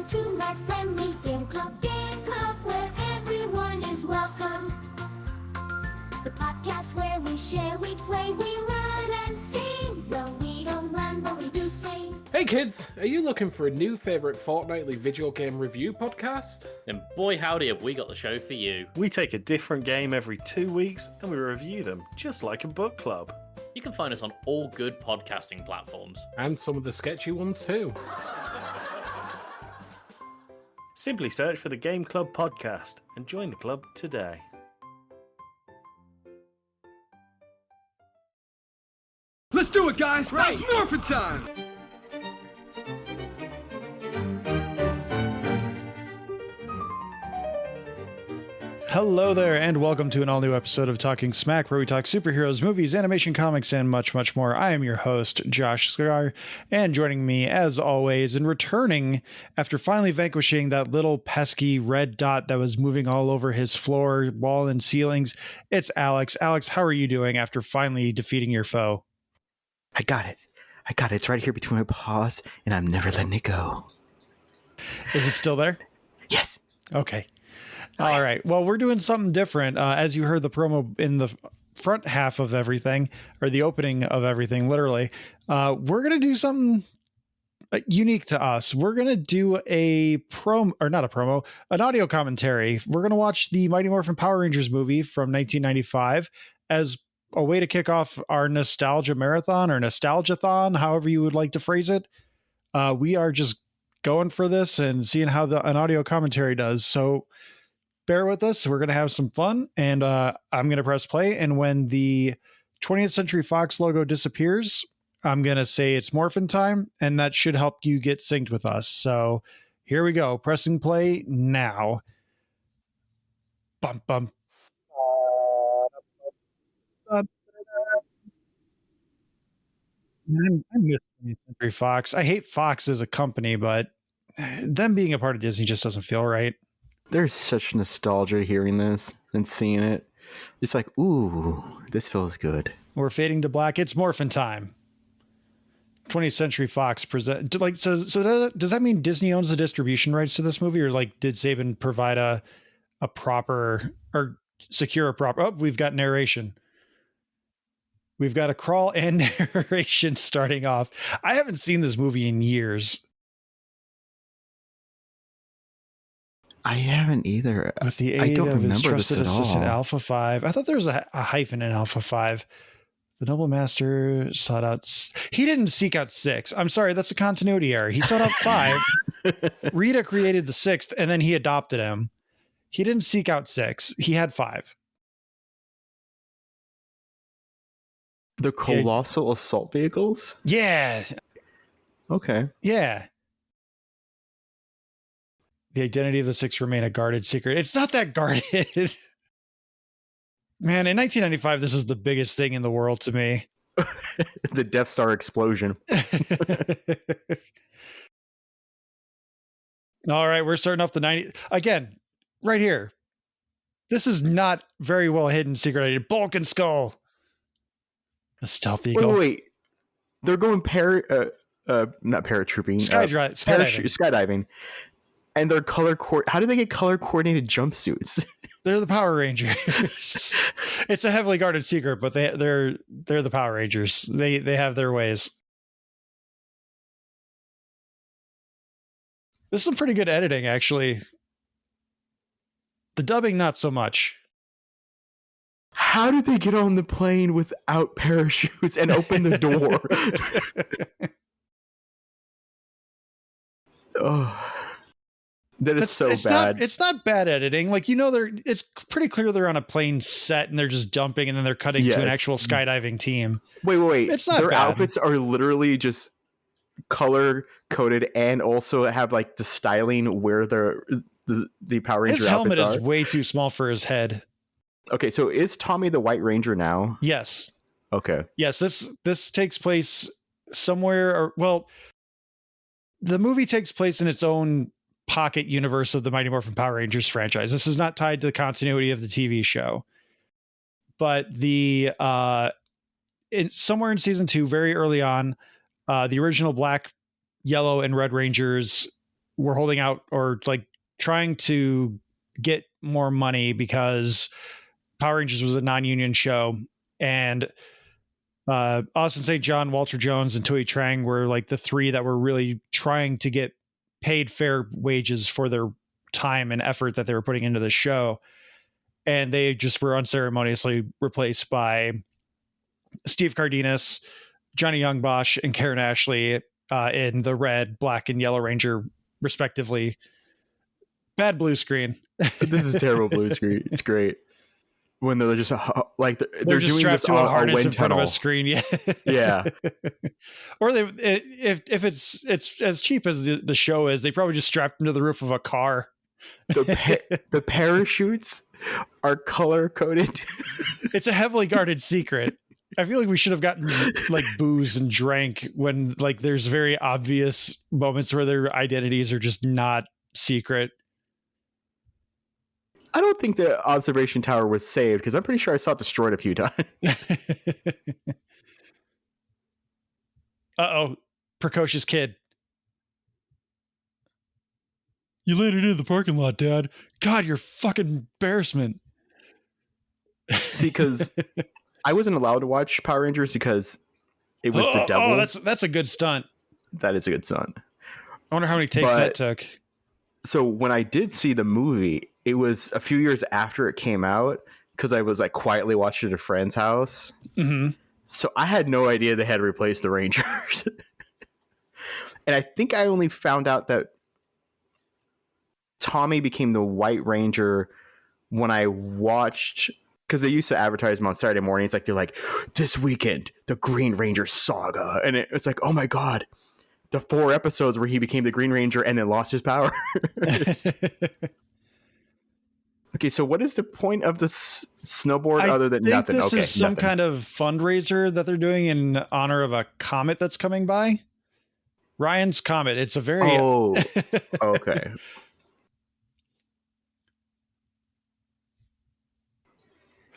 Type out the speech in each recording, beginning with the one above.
to my friendly game club where everyone is welcome. The podcast where we share, we play, we run and sing. No, we don't run, but we do sing. Hey kids, are you looking for a new favourite fortnightly video game review podcast? Then boy howdy have we got the show for you. We take a different game every 2 weeks and we review them just like a book club. You can find us on all good podcasting platforms. And some of the sketchy ones too. Simply search for the Game Club podcast and join the club today. Let's do it, guys! Right. It's Morphin time! Hello there, and welcome to an all-new episode of Talking Smack, where we talk superheroes, movies, animation, comics, and much, much more. I am your host, Josh Scar, and joining me, as always, and returning after finally vanquishing that little pesky red dot that was moving all over his floor, wall, and ceilings, it's Alex. Alex, how are you doing after finally defeating your foe? I got it. It's right here between my paws, and I'm never letting it go. Is it still there? Yes. Okay. All right. Well, we're doing something different. As you heard the promo in the front half of everything, or the opening of everything, literally, we're going to do something unique to us. We're going to do an audio commentary. We're going to watch the Mighty Morphin Power Rangers movie from 1995 as a way to kick off our nostalgia marathon or nostalgiathon, however you would like to phrase it. We are just going for this and seeing how an audio commentary does. So bear with us. We're going to have some fun, and I'm going to press play. And when the 20th Century Fox logo disappears, I'm going to say it's Morphin time, and that should help you get synced with us. So here we go. Pressing play now. Bum, bum. I miss 20th Century Fox. I hate Fox as a company, but them being a part of Disney just doesn't feel right. There's such nostalgia hearing this and seeing it. It's like, ooh, this feels good. We're fading to black. It's Morphin time. 20th Century Fox present. So does that mean Disney owns the distribution rights to this movie, or like did Saban provide a proper or secure a proper? Oh, we've got narration. We've got a crawl and narration starting off. I haven't seen this movie in years. I haven't either. With the aid I don't of his remember this trusted at assistant, all. Alpha 5. I thought there was a hyphen in Alpha 5. The Noble Master sought out... He didn't seek out 6. I'm sorry, that's a continuity error. He sought out 5. Rita created the 6th, and then he adopted him. He didn't seek out 6. He had 5. The colossal assault vehicles? Yeah. Okay. Yeah. The identity of the 6 remain a guarded secret. It's not that guarded. Man, in 1995, this is the biggest thing in the world to me. The Death Star explosion. All right, we're starting off the 90s. Again, right here. This is not very well hidden secret identity. Bulk and Skull. A stealth eagle. Wait. They're going not paratrooping. Skydiving. And they're how do they get color coordinated jumpsuits? They're the Power Rangers. It's a heavily guarded secret, but they're the Power Rangers. They have their ways. This is some pretty good editing, actually. The dubbing, not so much. How did they get on the plane without parachutes and open the door? Oh. That is so bad. It's not bad editing. Like, it's pretty clear they're on a plane set and they're just dumping and then they're cutting to an actual skydiving team. Wait. It's not Their bad. outfits are literally just color coded and also have like the styling where the Power Ranger his helmet outfits is way too small for his head. Okay, so is Tommy the White Ranger now? Yes. Okay. Yes, this takes place somewhere, the movie takes place in its own pocket universe of the Mighty Morphin Power Rangers franchise. This is not tied to the continuity of the TV show. But somewhere in season 2, very early on, the original black, yellow, and red Rangers were holding out or like trying to get more money because Power Rangers was a non-union show, and Austin St. John, Walter Jones, and Tui Trang were like the three that were really trying to get paid fair wages for their time and effort that they were putting into the show. And they just were unceremoniously replaced by Steve Cardenas, Johnny Young Bosch, and Karen Ashley in the red, black, and yellow Ranger, respectively. Bad blue screen. This is terrible blue screen. It's great. When they're just like they're just doing strapped this to a on harness wind in front tunnel. of a screen. Yeah. Yeah. Or they, if it's as cheap as the show is, they probably just strapped them to the roof of a car. The parachutes are color coded. It's a heavily guarded secret. I feel like we should have gotten like booze and drank when like there's very obvious moments where their identities are just not secret. I don't think the observation tower was saved because I'm pretty sure I saw it destroyed a few times. Uh-oh. Precocious kid. You landed in the parking lot, Dad. God, you're fucking embarrassment. See, because I wasn't allowed to watch Power Rangers because it was the devil. Oh, that's a good stunt. That is a good stunt. I wonder how many takes that took. So when I did see the movie, it was a few years after it came out because I was like quietly watching it at a friend's house. Mm-hmm. So I had no idea they had replaced the Rangers. And I think I only found out that Tommy became the White Ranger when I watched, because they used to advertise them on Saturday mornings. Like they're like, this weekend, the Green Ranger saga. And it's like, oh my God, the 4 episodes where he became the Green Ranger and then lost his power. Okay, so what is the point of the snowboard other than nothing? This is some kind of fundraiser that they're doing in honor of a comet that's coming by. Ryan's Comet. It's a very... Oh, okay.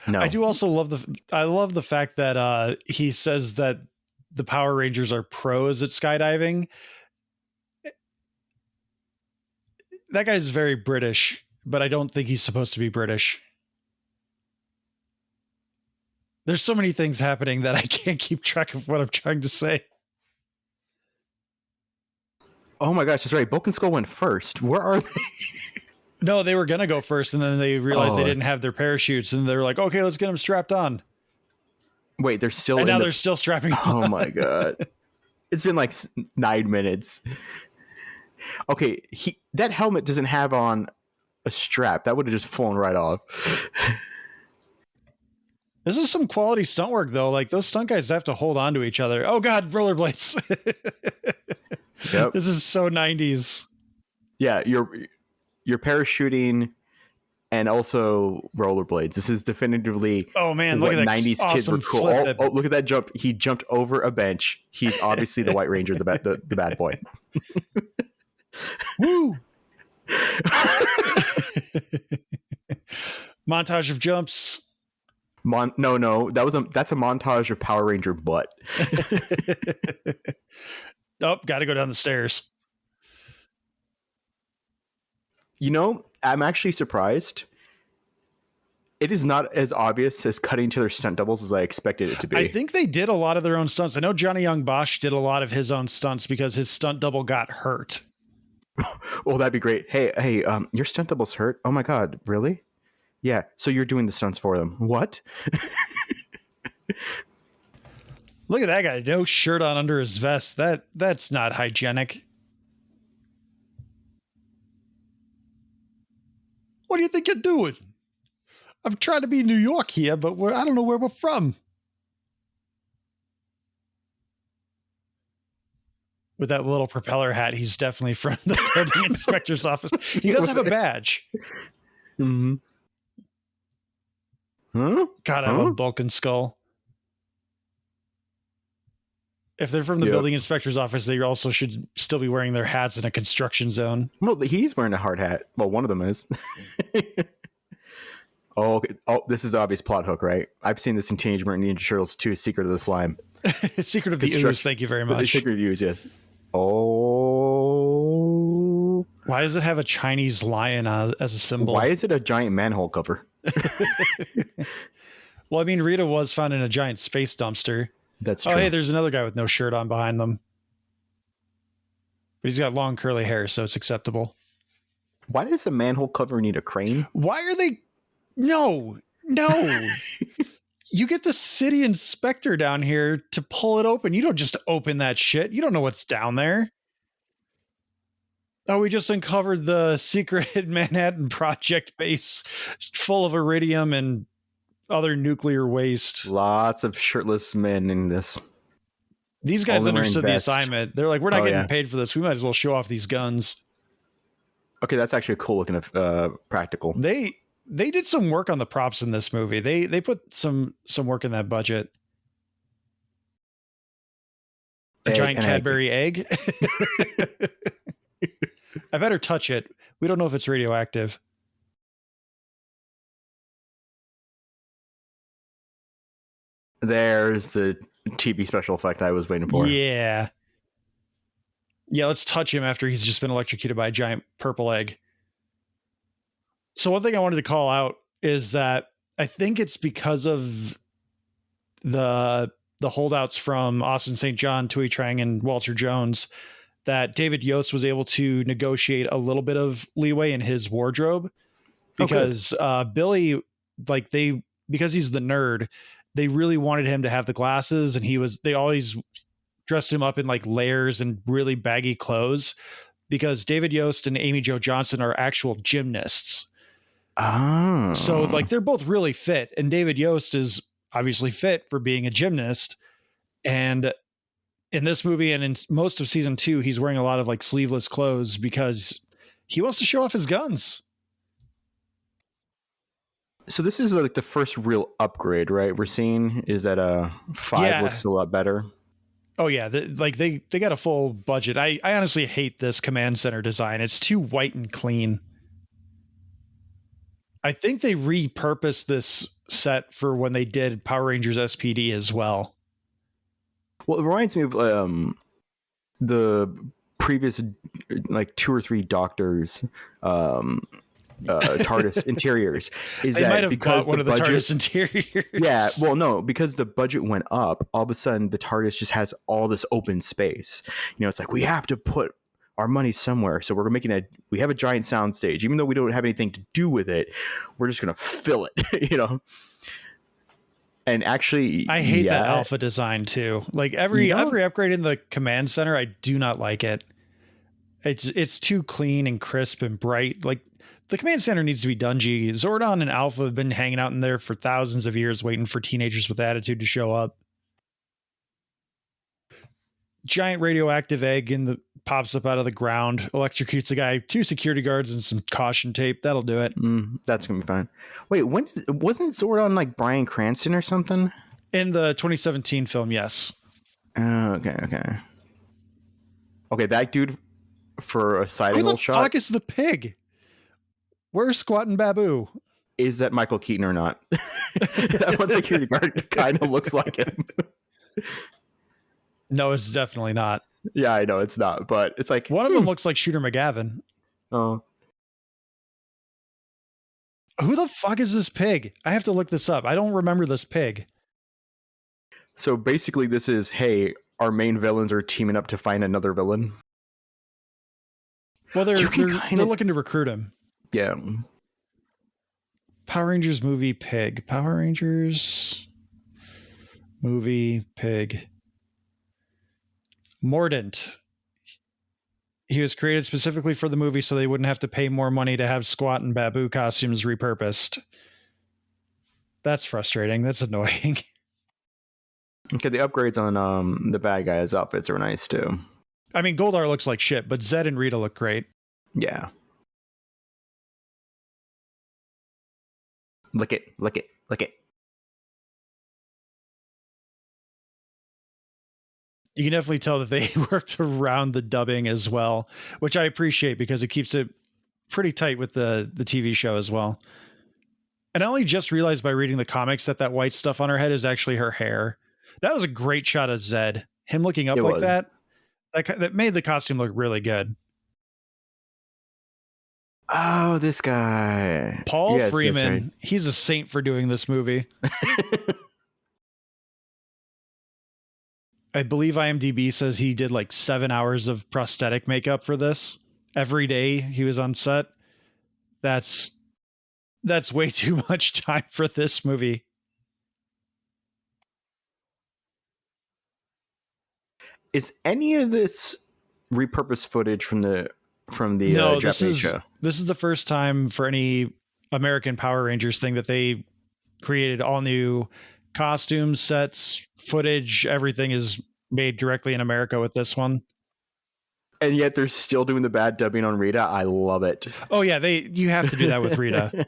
No. I do also love the fact that he says that the Power Rangers are pros at skydiving. That guy's very British, but I don't think he's supposed to be British. There's so many things happening that I can't keep track of what I'm trying to say. Oh my gosh, that's right. Bulk and Skull went first. Where are they? No, they were going to go first, and then they realized they didn't have their parachutes, and they're like, okay, let's get them strapped on. Wait, they're still and now they're still strapping them on. Oh my God. It's been like 9 minutes. Okay, that helmet doesn't have on a strap. That would have just flown right off. This is some quality stunt work, though. Like, those stunt guys have to hold on to each other. Oh, God, rollerblades. Yep. This is so 90s. Yeah, you're parachuting and also rollerblades. This is definitively look at that 90s awesome kids were cool. Oh, look at that jump. He jumped over a bench. He's obviously the White Ranger, the bad boy. Woo! Montage of jumps. No. That's a montage of Power Ranger butt. Oh, got to go down the stairs. You know, I'm actually surprised. It is not as obvious as cutting to their stunt doubles as I expected it to be. I think they did a lot of their own stunts. I know Johnny Young Bosch did a lot of his own stunts because his stunt double got hurt. Well, that'd be great. Hey, your stunt double's hurt? Oh my God, really? Yeah, so you're doing the stunts for them. What? Look at that guy. No shirt on under his vest. That's not hygienic. What do you think you're doing? I'm trying to be New York here, but I don't know where we're from. With that little propeller hat, he's definitely from the building inspector's office. He does have a badge. Mm-hmm. Huh? God, I love Bulk and Skull. If they're from the building inspector's office, they also should still be wearing their hats in a construction zone. Well, he's wearing a hard hat. Well, one of them is. Okay. Oh, this is the obvious plot hook, right? I've seen this in Teenage Mutant Ninja Turtles 2, Secret of the Slime. Secret of the Ooze, thank you very much. Secret of the Ooze, yes. Oh. Why does it have a Chinese lion as a symbol? Why is it a giant manhole cover? Well, I mean, Rita was found in a giant space dumpster. That's Oh, true. hey, there's another guy with no shirt on behind them. But he's got long curly hair, so it's acceptable. Why does a manhole cover need a crane? Why are they... No. You get the city inspector down here to pull it open. You don't just open that shit. You don't know what's down there. Oh, we just uncovered the secret Manhattan Project base full of iridium and other nuclear waste. Lots of shirtless men in this. These guys Only wearing understood the vests. assignment. They're like, we're not Oh, getting yeah. paid for this. We might as well show off these guns. Okay, that's actually a cool looking practical. They did some work on the props in this movie. They put some work in that budget. A giant Cadbury egg. I better touch it. We don't know if it's radioactive. There's the TV special effect I was waiting for. Yeah, let's touch him after he's just been electrocuted by a giant purple egg. So one thing I wanted to call out is that I think it's because of the holdouts from Austin St. John, Tui Trang, and Walter Jones that David Yost was able to negotiate a little bit of leeway in his wardrobe, because Billy, because he's the nerd, they really wanted him to have the glasses, and they always dressed him up in like layers and really baggy clothes, because David Yost and Amy Jo Johnson are actual gymnasts. Oh. So like they're both really fit, and David Yost is obviously fit for being a gymnast. And in this movie and in most of season 2, he's wearing a lot of like sleeveless clothes because he wants to show off his guns. So this is like the first real upgrade, right? We're seeing is that 5 looks a lot better. Oh yeah, they got a full budget. I honestly hate this command center design. It's too white and clean. I think they repurposed this set for when they did Power Rangers SPD as well. Well, it reminds me of the previous like 2 or 3 Doctors TARDIS interiors. Is They that might have because bought one the of the budget, TARDIS interiors. Yeah, well, no, because the budget went up, all of a sudden the TARDIS just has all this open space. You know, it's like we have to put our money somewhere, so we have a giant sound stage, even though we don't have anything to do with it. We're just gonna fill it, you know. And actually, I hate that alpha design too. Like every upgrade in the command center, I do not like it. It's too clean and crisp and bright. Like the command center needs to be dungy. Zordon and Alpha have been hanging out in there for thousands of years, waiting for teenagers with attitude to show up. Giant radioactive egg pops up out of the ground, electrocutes a guy, 2 security guards, and some caution tape. That'll do it. That's gonna be fine. Wait, wasn't Zordon like Bryan Cranston or something? In the 2017 film, yes. Okay. Okay, that dude for a side angle shot. Who the fuck is the pig? Where's Squattin' Babu? Is that Michael Keaton or not? That one security guard kind of looks like him. No, it's definitely not. Yeah, I know it's not, but it's like One of them looks like Shooter McGavin. Oh, Who the fuck is this pig? I have to look this up. I don't remember this pig. so basically, this is hey, our main villains are teaming up to find another villain. Well, they're looking to recruit him. Yeah. Power Rangers movie pig. Power Rangers movie pig. Mordant. He was created specifically for the movie so they wouldn't have to pay more money to have Squat and Babu costumes repurposed. That's frustrating. That's annoying. Okay, the upgrades on the bad guys' outfits are nice too. I mean, Goldar looks like shit, but Zed and Rita look great. Yeah. Lick it. You can definitely tell that they worked around the dubbing as well, which I appreciate because it keeps it pretty tight with the TV show as well. And I only just realized by reading the comics that white stuff on her head is actually her hair. That was a great shot of Zed. Him looking up like that made the costume look really good. Oh, this guy. Paul Yes, Freeman. right. He's a saint for doing this movie. I believe IMDb says he did like 7 hours of prosthetic makeup for this every day he was on set. That's way too much time for this movie. Is any of this repurposed footage from the No, Japanese show? this is the first time for any American Power Rangers thing that they created all new costumes, sets, footage. Everything is made directly in America with this one. And yet they're still doing the bad dubbing on Rita. I love it. Oh yeah, you have to do that with Rita.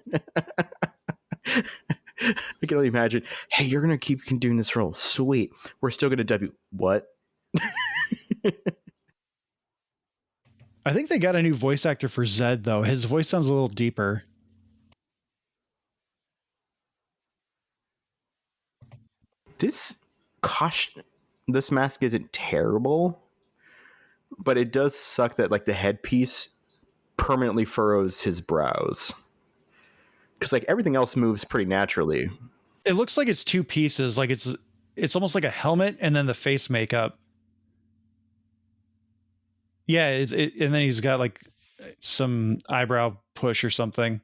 I can only imagine. Hey, you're gonna keep doing this role. Sweet. We're still gonna dub you. What? I think they got a new voice actor for Zed though. His voice sounds a little deeper. This mask isn't terrible, but it does suck that like the headpiece permanently furrows his brows. Because like everything else moves pretty naturally. It looks like it's two pieces. Like it's almost like a helmet and then the face makeup. Yeah, and then he's got like some eyebrow push or something.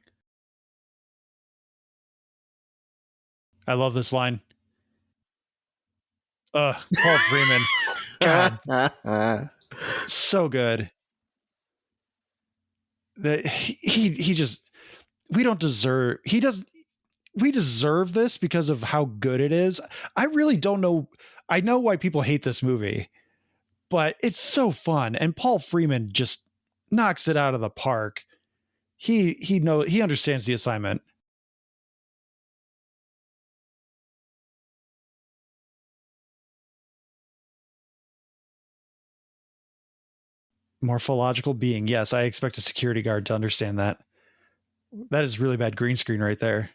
I love this line. Paul Freeman. God, so good. He just we deserve this because of how good it is. I really don't know. I know why people hate this movie, but it's so fun, and Paul Freeman just knocks it out of the park. He understands the assignment. Morphological being. Yes, I expect a security guard to understand that. That is really bad green screen right there.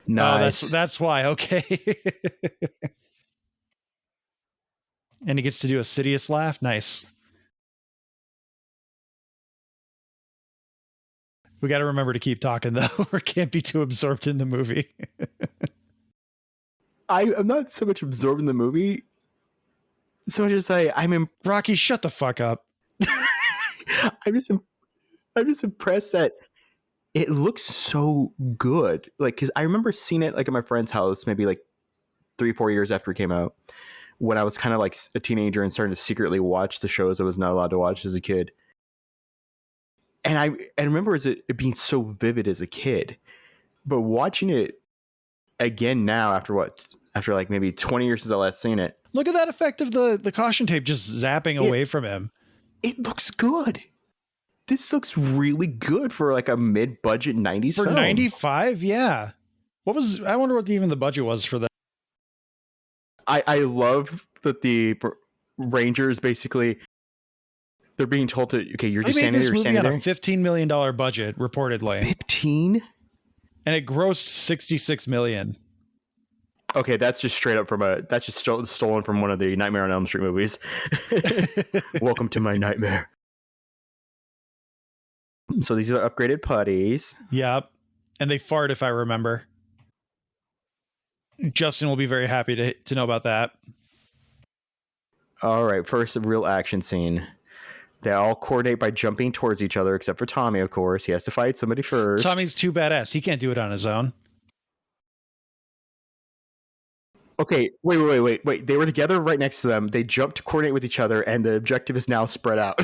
Nice. Oh, that's why. Okay. And he gets to do a Sidious laugh. Nice. We got to remember to keep talking though, or can't be too absorbed in the movie. I'm not so much absorbed in the movie, so much as Rocky, shut the fuck up. I'm just impressed that it looks so good. Like, because I remember seeing it like at my friend's house, maybe like 3-4 years after it came out, when I was kind of like a teenager and starting to secretly watch the shows I was not allowed to watch as a kid. And I remember it being so vivid as a kid, but watching it again now after like maybe 20 years since I last seen it. Look at that effect of the caution tape just zapping away from him. It looks good. This looks really good for like a mid-budget 90s For film. 95, yeah. I wonder what even the budget was for that. I love that the Rangers basically, they're being told to, okay, you're just standing there, you're standing there. On a $15 million budget, reportedly. 15? And it grossed $66 million. Okay, that's just straight up that's just stolen from one of the Nightmare on Elm Street movies. Welcome to my nightmare. So these are upgraded putties. Yep. And they fart, if I remember. Justin will be very happy to know about that. All right, first a real action scene. They all coordinate by jumping towards each other, except for Tommy, of course. He has to fight somebody first. Tommy's too badass. He can't do it on his own. Okay, wait. They were together right next to them. They jumped to coordinate with each other, and the objective is now spread out.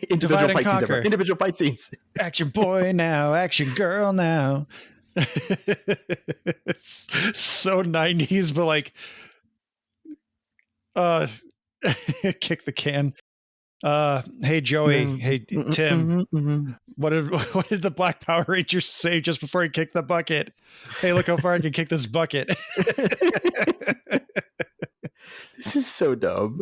Individual fight scenes. Individual fight scenes. Action boy now, action girl now. So 90s, but like kick the can. Hey Joey, hey Tim. What did the Black Power Rangers say just before he kicked the bucket? Hey, look how far I can kick this bucket. This is so dumb.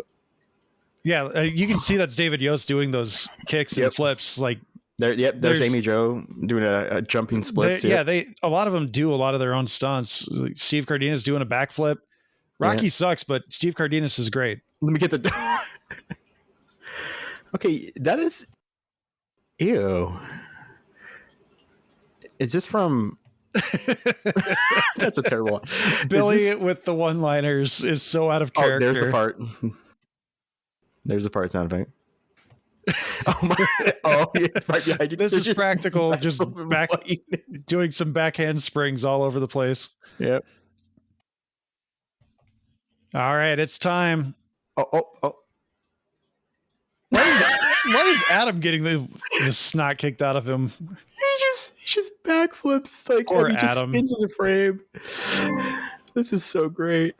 Yeah, you can see that's David Yost doing those kicks and flips. Like there's Amy Jo doing a jumping splits. A lot of them do a lot of their own stunts. Like Steve Cardenas doing a backflip. Rocky sucks, but Steve Cardenas is great. Let me get the. Okay, that is Ew. Is this from? That's a terrible one. Billy Is this... with the one-liners is so out of Oh, character. there's the fart. There's the fart sound effect. Oh my! Oh, yeah, right behind you. This They're is just practical. Just back white. doing some backhand springs all over the place. Yep. All right, it's time. Oh. Why is Adam getting the snot kicked out of him? He just backflips like Poor and he just Adam. spins in the frame. This is so great.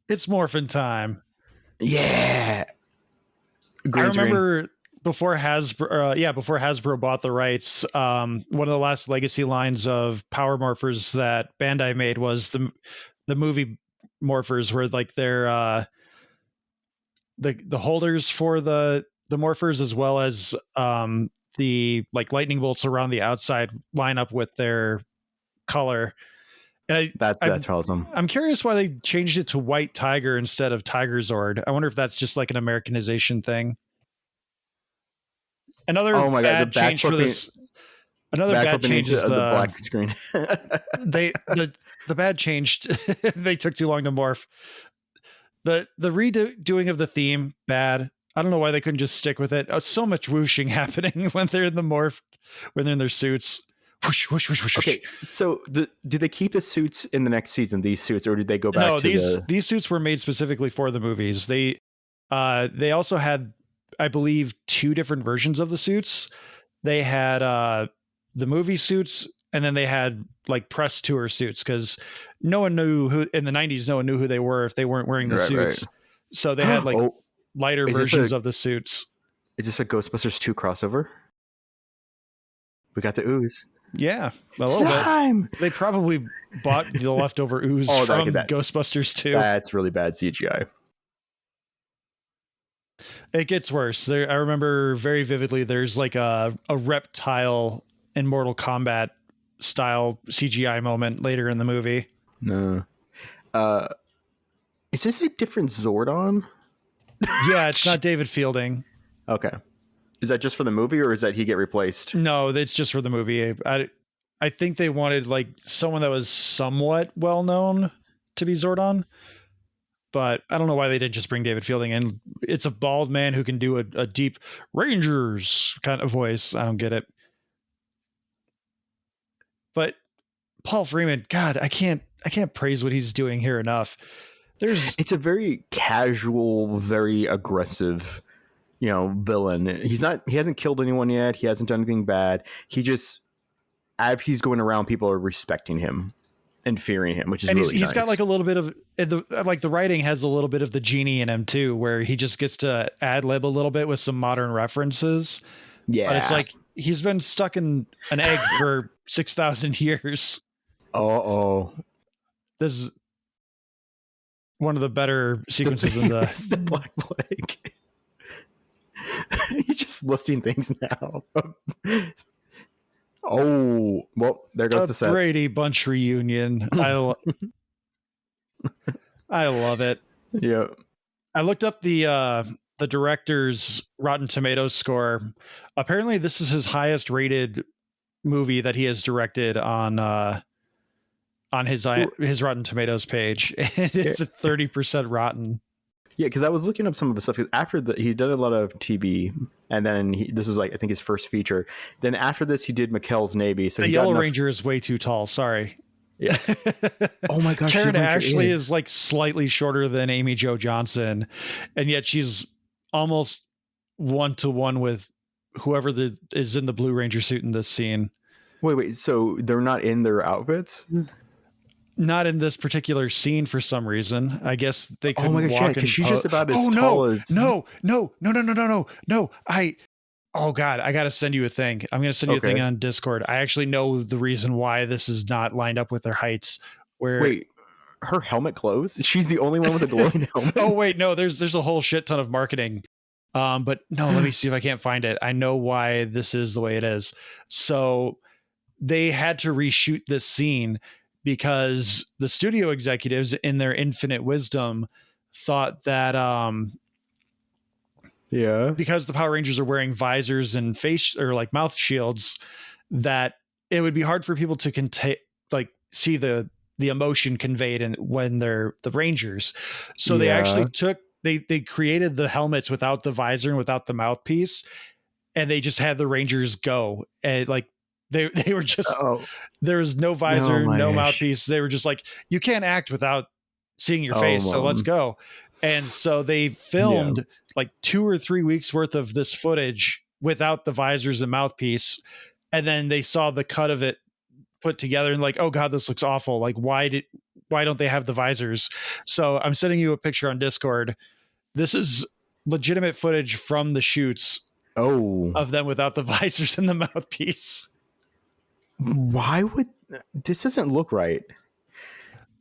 It's Morphin time. Yeah. I Green screen. remember before Hasbro bought the rights, one of the last legacy lines of Power Morphers that Bandai made was the movie Morphers, where like they're the holders for the Morphers, as well as the like lightning bolts around the outside line up with their color. And That's awesome. I'm curious why they changed it to White Tiger instead of Tiger Zord. I wonder if that's just like an Americanization thing. Another Oh my God, bad change for this. Another bad change is the black screen. the bad change. They took too long to morph. The redoing of the theme, bad. I don't know why they couldn't just stick with it. So much whooshing happening when they're in the morph, when they're in their suits. Whoosh, whoosh, whoosh, whoosh. Okay, so do they keep the suits in the next season? These suits, or did they go back? No, to these suits were made specifically for the movies. They also had, I believe, 2 different versions of the suits. They had the movie suits, and then they had like press tour suits, because no one knew who in the 90s. No one knew who they were if they weren't wearing the suits. Right. So they had like lighter Is this versions of the suits. Is this a Ghostbusters 2 crossover? We got the ooze. Yeah, a little Slime! bit. They probably bought the leftover ooze from Ghostbusters 2. That's really bad CGI. It gets worse. I remember very vividly, there's like a reptile in Mortal Kombat style CGI moment later in the movie. No. Is this a different Zordon? Yeah, it's not David Fielding. Okay. Is that just for the movie, or is that he get replaced? No, it's just for the movie. I think they wanted like someone that was somewhat well known to be Zordon, but I don't know why they didn't just bring David Fielding in. It's a bald man who can do a deep Rangers kind of voice. I don't get it. But Paul Freeman, God, I can't praise what he's doing here enough. It's a very casual, very aggressive, villain. He hasn't killed anyone yet. He hasn't done anything bad. As he's going around, people are respecting him and fearing him, which is really nice. He's got like a little bit of the writing has a little bit of the genie in him too, where he just gets to ad lib a little bit with some modern references. Yeah. But it's like he's been stuck in an egg for 6,000 years. This is one of the better sequences in the Black Plague. He's just listing things now. Oh, well, there goes the set. Brady Bunch reunion. I love it. Yeah. I looked up the director's Rotten Tomatoes score. Apparently, this is his highest rated movie that he has directed on his Rotten Tomatoes page. It's a 30% rotten. Yeah, because I was looking up some of the stuff. After he's done a lot of TV, and then this was like I think his first feature. Then after this, he did McKell's Navy. So the Yellow Ranger is way too tall. Sorry. Yeah. Oh my gosh. Karen Ashley is like slightly shorter than Amy Jo Johnson, and yet she's almost 1-to-1 with whoever is in the Blue Ranger suit in this scene. Wait. So they're not in their outfits? Not in this particular scene for some reason. I guess they couldn't walk. Oh my gosh, because she's just about as tall as... No. Oh God, I got to send you a thing. I'm going to send you a thing on Discord. I actually know the reason why this is not lined up with their heights. Wait, her helmet glows? She's the only one with a glowing helmet? Oh wait, no, there's a whole shit ton of marketing. But no, let me see if I can't find it. I know why this is the way it is. So they had to reshoot this scene because the studio executives, in their infinite wisdom, thought that Yeah. because the Power Rangers are wearing visors and face or like mouth shields, that it would be hard for people to see the emotion conveyed when they're the Rangers. So they actually they created the helmets without the visor and without the mouthpiece, and they just had the Rangers go, and like they were just there was no visor, no mouthpiece. They were just like, you can't act without seeing your face, so let's go. And so they filmed like 2 or 3 weeks worth of this footage without the visors and mouthpiece, and then they saw the cut of it put together and like, oh god, this looks awful. Like, why don't they have the visors? So I'm sending you a picture on Discord. This is legitimate footage from the shoots of them without the visors and the mouthpiece. Why would this doesn't look right?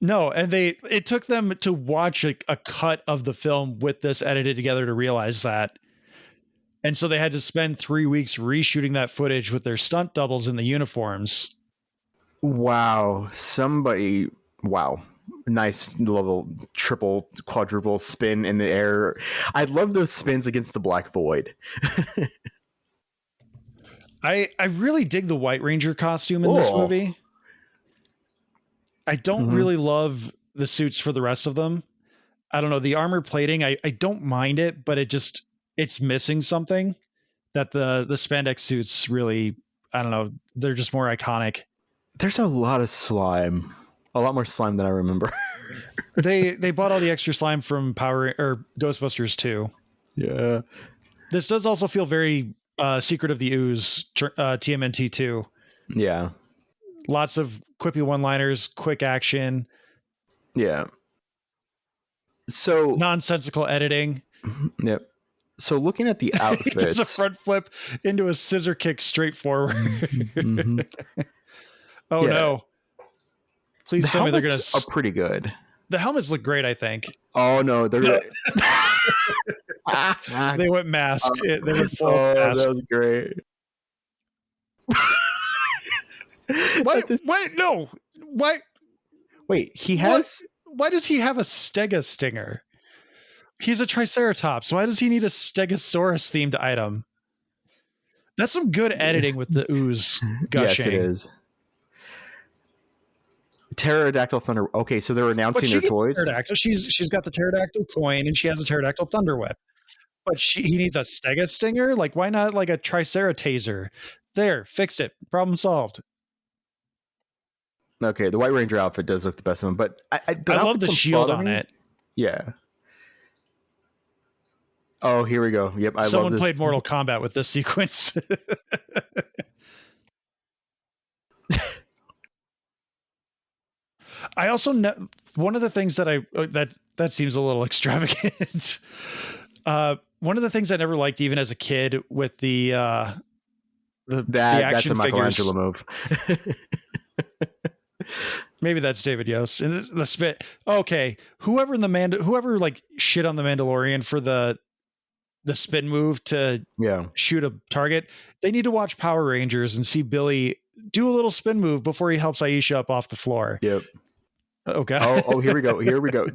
No, and it took them to watch a cut of the film with this edited together to realize that. And so they had to spend 3 weeks reshooting that footage with their stunt doubles in the uniforms. Wow. Wow. Nice little triple, quadruple spin in the air. I love those spins against the Black Void. I really dig the White Ranger costume in this movie. I don't really love the suits for the rest of them. I don't know. The armor plating, I don't mind it, but it's missing something that the spandex suits really, I don't know. They're just more iconic. There's a lot of slime. A lot more slime than I remember. They bought all the extra slime from Ghostbusters 2. Yeah. This does also feel very Secret of the Ooze, TMNT 2. Yeah. Lots of quippy one-liners, quick action. Yeah. So nonsensical editing. Yep. So looking at the outfits, he does a front flip into a scissor kick straight forward. Oh no! Please tell me they're gonna. Are pretty good. The helmets look great, I think. Oh no, they're. They went mask. They went full mask. That was great. Wait, no. Why? Wait, he has. Why does he have a Stega Stinger? He's a Triceratops. Why does he need a Stegosaurus themed item? That's some good editing with the ooze gushing. Yes, it is. Pterodactyl Thunder. Okay, so they're announcing their toys. Pterodactyl. She's got the pterodactyl coin and she has a pterodactyl thunder whip. But he needs a Stega Stinger? Like, why not like a Tricerataser? There, fixed it. Problem solved. Okay, the White Ranger outfit does look the best one, but I love the shield on it. Yeah. Oh, here we go. Yep, Someone played Mortal Kombat with this sequence. I also know one of the things that that seems a little extravagant. One of the things I never liked, even as a kid, with the action that's a Michelangelo figures, move. Maybe that's David Yost. And the spit. Okay, whoever like shit on the Mandalorian for the spin move to shoot a target, they need to watch Power Rangers and see Billy do a little spin move before he helps Aisha up off the floor. Yep. Okay. Oh, here we go. Here we go.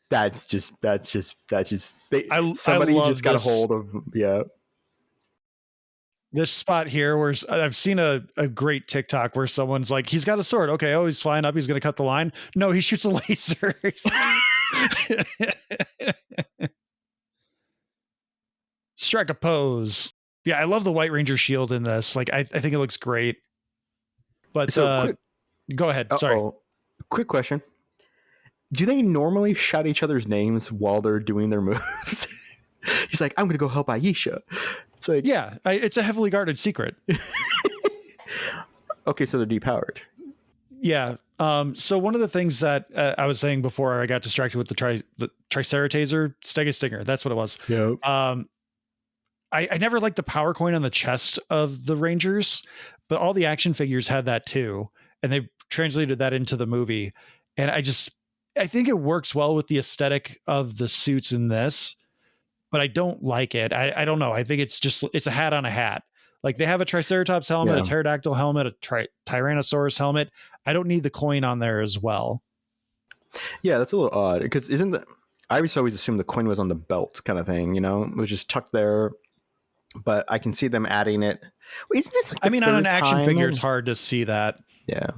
That's just somebody just got a hold of. Yeah. This spot here where I've seen a great TikTok where someone's like, he's got a sword. Okay. Oh, he's flying up. He's going to cut the line. No, he shoots a laser. Strike a pose. Yeah. I love the White Ranger shield in this. Like, I think it looks great, but go ahead. Sorry. Quick question. Do they normally shout each other's names while they're doing their moves? He's like, I'm going to go help Aisha. It's like, yeah, it's a heavily guarded secret. Okay, so they're depowered. Yeah. So one of the things that I was saying before I got distracted with the Tricerataser Stega Stinger, that's what it was. Yeah. I never liked the power coin on the chest of the Rangers, but all the action figures had that too, and they translated that into the movie. And I think it works well with the aesthetic of the suits in this, but I don't like it. I don't know. I think it's a hat on a hat. Like, they have a Triceratops helmet, a pterodactyl helmet, a Tyrannosaurus helmet. I don't need the coin on there as well. Yeah, that's a little odd because I always assumed the coin was on the belt kind of thing, it was just tucked there. But I can see them adding it. Isn't this like the on an third action time? figure, it's hard to see that. Yeah.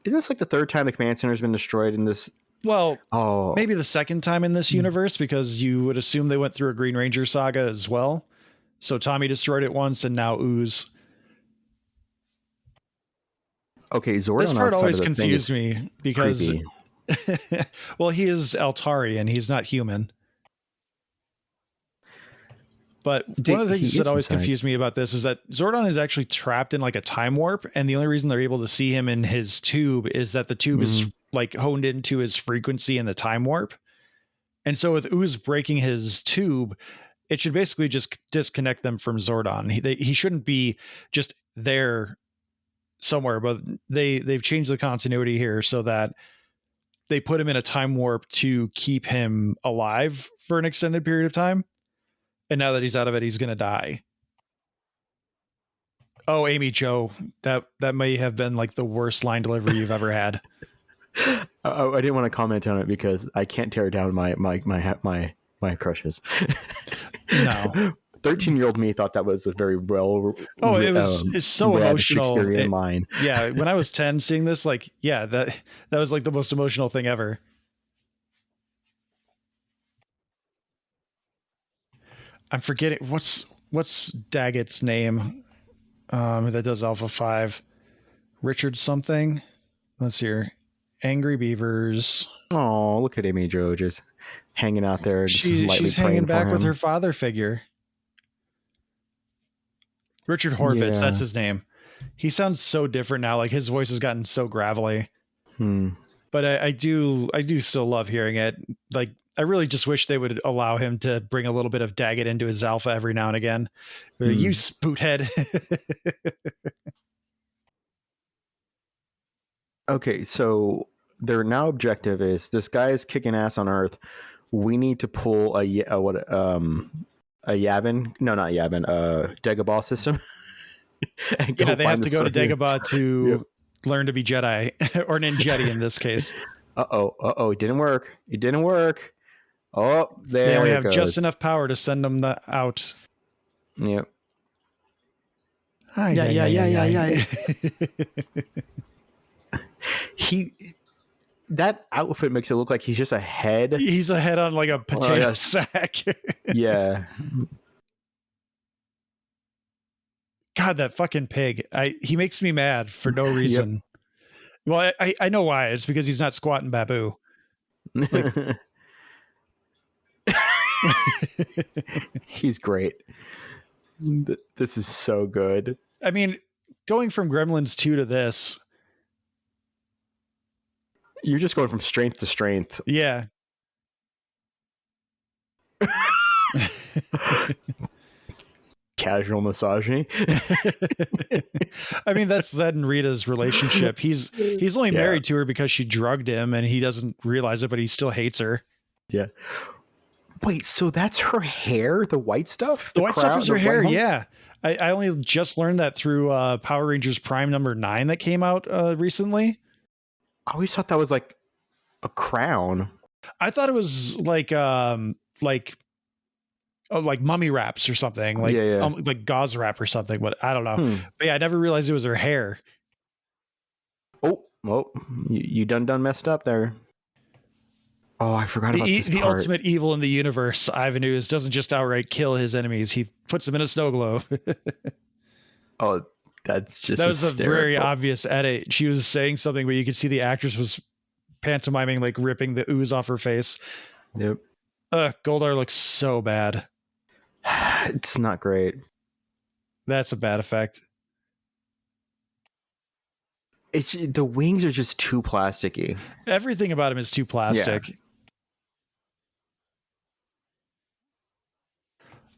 Isn't this like the third time the command center has been destroyed in this? Well, Oh, maybe the second time in this universe, because you would assume they went through a Green Ranger saga as well. So Tommy destroyed it once, and now Ooze. okay. Zordon This part outside always of the thing confused is me because, creepy. well, he is Altari and he's not human. But one of the things He that is always inside. confused me about this is that Zordon is actually trapped in like a time warp, and the only reason they're able to see him in his tube is that the tube is like honed into his frequency in the time warp. And so with Ooze breaking his tube, it should basically just disconnect them from Zordon. He shouldn't be just there somewhere, but they've changed the continuity here so that they put him in a time warp to keep him alive for an extended period of time. And now that he's out of it, he's going to die. Oh, Amy Jo, that may have been like the worst line delivery you've ever had. I didn't want to comment on it because I can't tear down my crushes. No. 13-year-old me thought that was a very well. Oh, it's so emotional. Shakespearean line. Yeah, when I was 10 seeing this, like, yeah, that was like the most emotional thing ever. I'm forgetting what's Daggett's name. That does Alpha 5. Richard something. Let's see here. Angry Beavers. Oh, look at Amy Jo just hanging out there. Just She's hanging back with her father figure. Richard Horvitz, Yeah. that's his name. He sounds so different now. Like his voice has gotten so gravelly. But I do still love hearing it. Like I really just wish they would allow him to bring a little bit of Daggett into his alpha every now and again. You spoothead. Okay, so their now objective is this guy is kicking ass on Earth. We need to pull a Yavin? No, not Yavin. Dagobah system. Yeah, they have to go to Dagobah to learn to be Jedi or Ninjeti in this case. Uh-oh. It didn't work. Oh, there They only it have goes. just enough power to send them out. Yep. Yeah. That outfit makes it look like he's just a head. He's a head on like a potato sack. Yeah. God, that fucking pig. He makes me mad for no reason. Well, I know why. It's because he's not squatting Babu. He's great. This is so good. I mean, going from Gremlins 2 to this. You're just going from strength to strength. Yeah. Casual misogyny. I mean, that's Zed and Rita's relationship. He's only married to her because she drugged him and he doesn't realize it, but he still hates her. Yeah. Wait, so that's her hair? The white stuff? The white stuff is her hair, yeah. I only just learned that through Power Rangers Prime number 9 that came out recently. I always thought that was like a crown. I thought it was like mummy wraps or something, like gauze wrap or something, but I don't know. But yeah, I never realized it was her hair. Oh, well, you done messed up there. Oh, I forgot about this The part. ultimate evil in the universe, Ivanus, doesn't just outright kill his enemies. He puts them in a snow globe. Oh, that's just that was hysterical. a very obvious edit. She was saying something, but you could see the actress was pantomiming, like ripping the ooze off her face. Yep. Goldar looks so bad. It's not great. That's a bad effect. It's the wings are just too plasticky. Everything about him is too plastic. Yeah.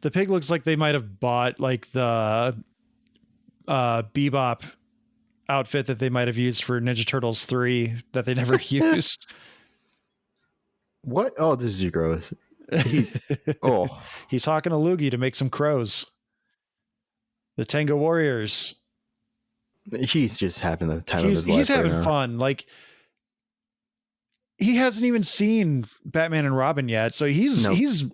The pig looks like they might have bought like the Bebop outfit that they might have used for Ninja Turtles 3 that they never used. What? Oh, this is gross. He's hawking a loogie to make some crows. The Tango Warriors. He's just having the time of his life. He's having right now. fun. Like he hasn't even seen Batman and Robin yet, so he's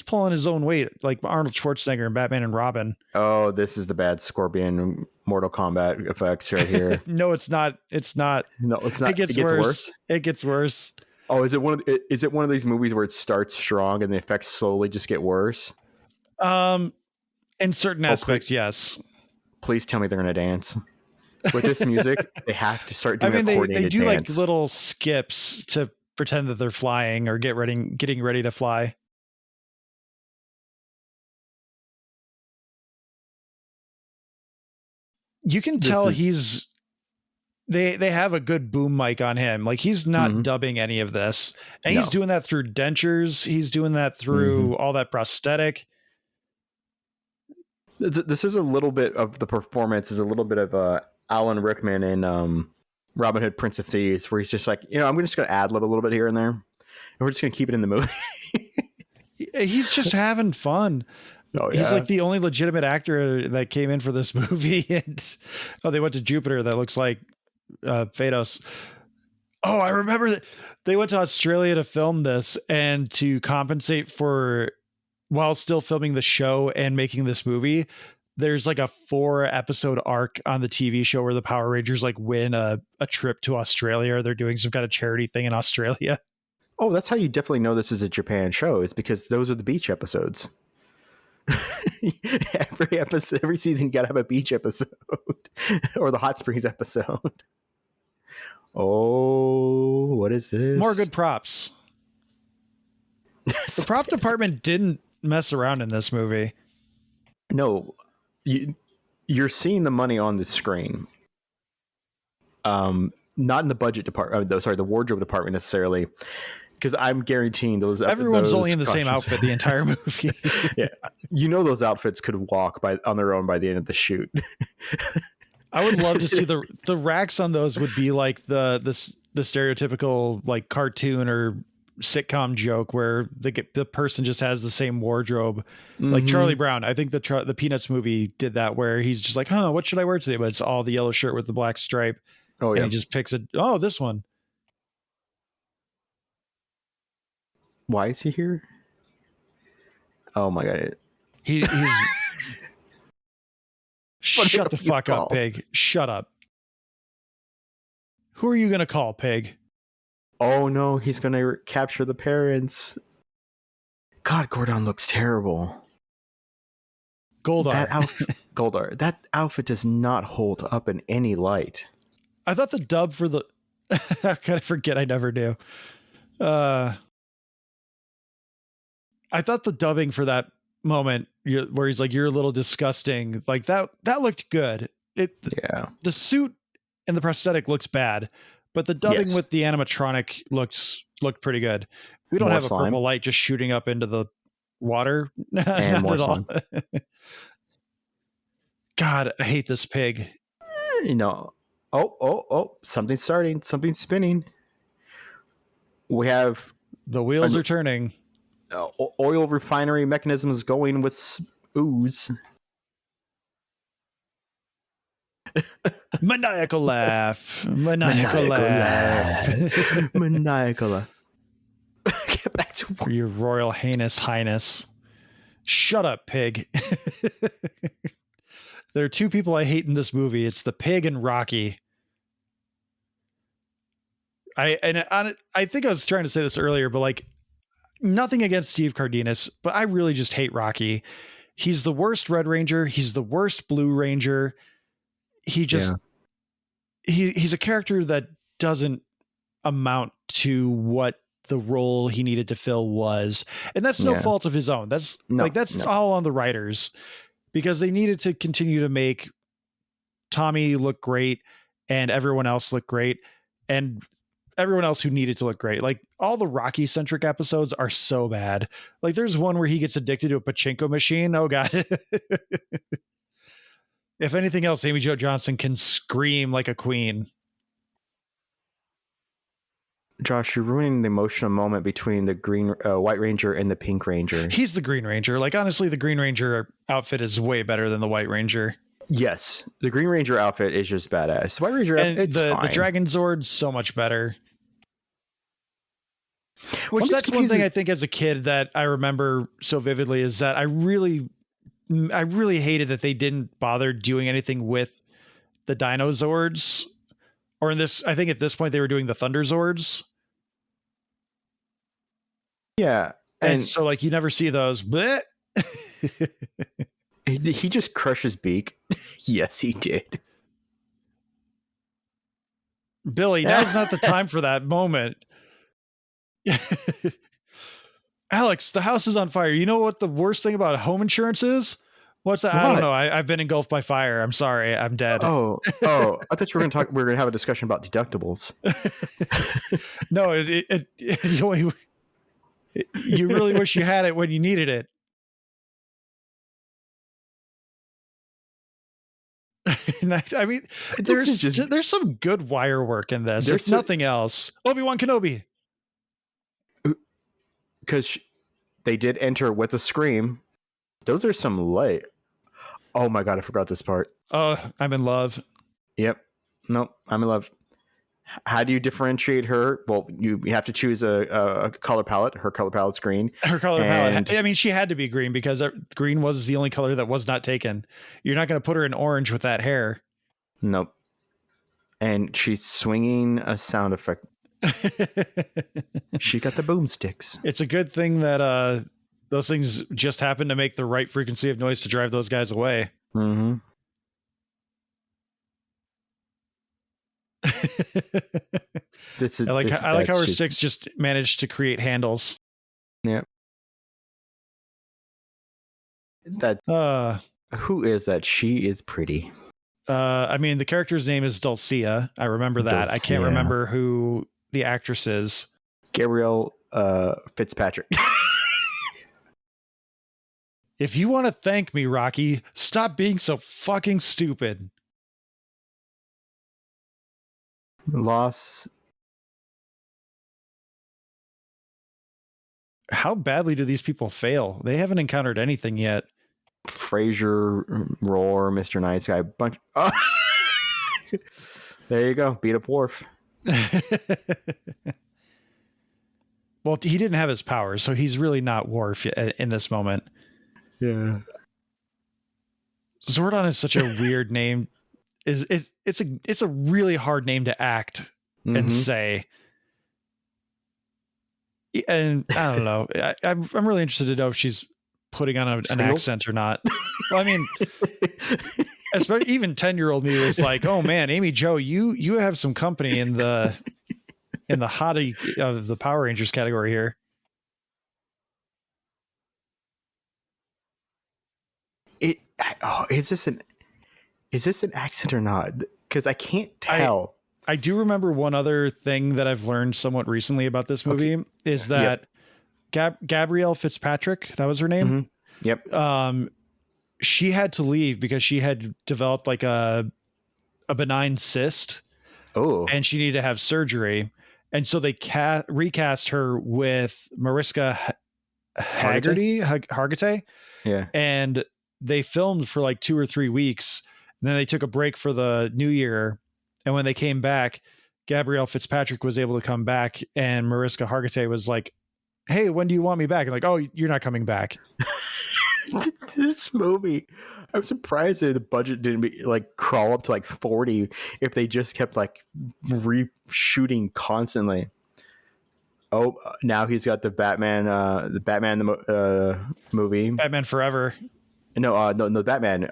pulling his own weight, like Arnold Schwarzenegger in Batman and Robin. Oh, this is the bad Scorpion Mortal Kombat effects right here. No, it's not. It's not. No, it's not. It gets worse. It gets worse. Oh, is it one of these movies where it starts strong and the effects slowly just get worse? In certain aspects, yes. Please tell me they're going to dance. With this music, they have to start doing a they coordinated do dance. like little skips to pretend that they're flying or getting ready to fly. You can tell they have a good boom mic on him. Like he's not dubbing any of this. And he's doing that through dentures. He's doing that through all that prosthetic. This is a little bit of the performance is a little bit of Alan Rickman in Robin Hood, Prince of Thieves, where he's just like, I'm just going to ad lib a little bit here and there. And we're just going to keep it in the movie. He's just having fun. Oh, yeah. He's like the only legitimate actor that came in for this movie. And they went to Jupiter. That looks like Phaedos. Oh, I remember that they went to Australia to film this, and to compensate for while still filming the show and making this movie, there's like a 4-episode arc on the TV show where the Power Rangers like win a trip to Australia. They're doing some kind of charity thing in Australia. Oh, that's how you definitely know this is a Japan show. It's because those are the beach episodes. Every season you gotta have a beach episode or the hot springs episode. Oh, what is this? More good props. The prop department didn't mess around in this movie. No, you're seeing the money on the screen. Not in the budget department. The wardrobe department necessarily. Because I'm guaranteeing everyone's only in the same outfit the entire movie. Yeah, those outfits could walk on their own by the end of the shoot. I would love to see the racks on those would be like the stereotypical like cartoon or sitcom joke where the person just has the same wardrobe, like Charlie Brown. I think the Peanuts movie did that, where he's just like, what should I wear today? But it's all the yellow shirt with the black stripe. Oh yeah, and he just picks this one. Why is he here? Oh my god. He's shut the fuck up, Pig. Shut up. Who are you going to call, Pig? Oh no, he's going to capture the parents. God, Gordon looks terrible. Goldar. Goldar. That outfit does not hold up in any light. I thought the dub for the... I kind of forget I never do. I thought the dubbing for that moment where he's like, "You're a little disgusting," like that looked good. The suit and the prosthetic looks bad, but the dubbing with the animatronic looked pretty good. We don't have a purple light just shooting up into the water. And more slime. God, I hate this pig. Oh, something's starting. Something's spinning. We have... The wheels are turning. Oil refinery mechanisms going with ooze. Maniacal laugh. Maniacal laugh. Maniacal laugh. Get back to your royal highness. Shut up, pig. There are two people I hate in this movie. It's the pig and Rocky. I think I was trying to say this earlier, but like, nothing against Steve Cardenas, but I really just hate Rocky. He's the worst Red Ranger. He's the worst Blue Ranger. He's a character that doesn't amount to what the role he needed to fill was. And that's no fault of his own. That's all on the writers, because they needed to continue to make Tommy look great and everyone else look great. And everyone else who needed to look great. Like, all the Rocky centric episodes are so bad. Like, there's one where he gets addicted to a pachinko machine. Oh god. If anything else, Amy Jo Johnson can scream like a queen. Josh, you're ruining the emotional moment between the White Ranger and the Pink Ranger. He's the Green Ranger. Like, honestly, the Green Ranger outfit is way better than the White Ranger. Yes, the Green Ranger outfit is just badass. White Ranger, it's fine. The Dragon Zord's so much better. Which I'm just that's one confused thing as- I think as a kid that I remember so vividly is that I really hated that they didn't bother doing anything with the Dinozords. Or in this, I think at this point they were doing the Thunderzords. Yeah, And and so like you never see those. Bleh. did he just crush his beak? Yes, he did. Billy, now's not the time for that moment. Alex, the house is on fire. You know what the worst thing about home insurance is? What's that? I don't What? know. I've been engulfed by fire. I'm sorry. I'm dead. Oh, I thought you were going to talk. We were going to have a discussion about deductibles. No, you really wish you had it when you needed it. I mean, This is just- there's some good wire work in this. There's If nothing else, Obi-Wan Kenobi. Because they did enter with a scream. Those are some light. Oh my god, I forgot this part. Oh, I'm in love. Yep. Nope, I'm in love. How do you differentiate her? Well, you have to choose a color palette. Her color palette's green. Her color And- palette. I mean, she had to be green because green was the only color that was not taken. You're not going to put her in orange with that hair. Nope. And she's swinging a sound effect. She got the boomsticks. It's a good thing that those things just happen to make the right frequency of noise to drive those guys away. Mm-hmm. This is. I like how that's her just- sticks just managed to create handles. That who is that? She is pretty. I mean, the character's name is Dulcea. I remember that. I can't Dulcea. remember who the actress is. Gabrielle Fitzpatrick. If you want to thank me, Rocky, stop being so fucking stupid. Loss. How badly do these people fail? They haven't encountered anything yet. Frasier, Roar, Mr. Nice Guy, bunch. Oh. There you go. Beat up Worf. Well, he didn't have his powers, so he's really not Worf in this moment. Yeah. Zordon is such a weird name. It's a really hard name to act and say. And I don't know. I'm really interested to know if she's putting on an Single? accent or not. Well, I mean, especially even 10-year-old me was like, "Oh man, Amy Jo, you have some company in the hottie of the Power Rangers category here." Is this an accent or not? Because I can't tell. I do remember one other thing that I've learned somewhat recently about this movie is that Gabrielle Fitzpatrick, that was her name. Yep. She had to leave because she had developed like a benign cyst. Oh. And she needed to have surgery. And so they recast her with Mariska Hargitay. Yeah. And they filmed for like 2 or 3 weeks. And then they took a break for the new year. And when they came back, Gabrielle Fitzpatrick was able to come back. And Mariska Hargitay was like, "Hey, when do you want me back?" And like, "Oh, you're not coming back." This movie, I'm surprised that the budget didn't crawl up to like 40 if they just kept like reshooting constantly. Oh, now he's got the Batman movie. Batman Forever. No, Batman.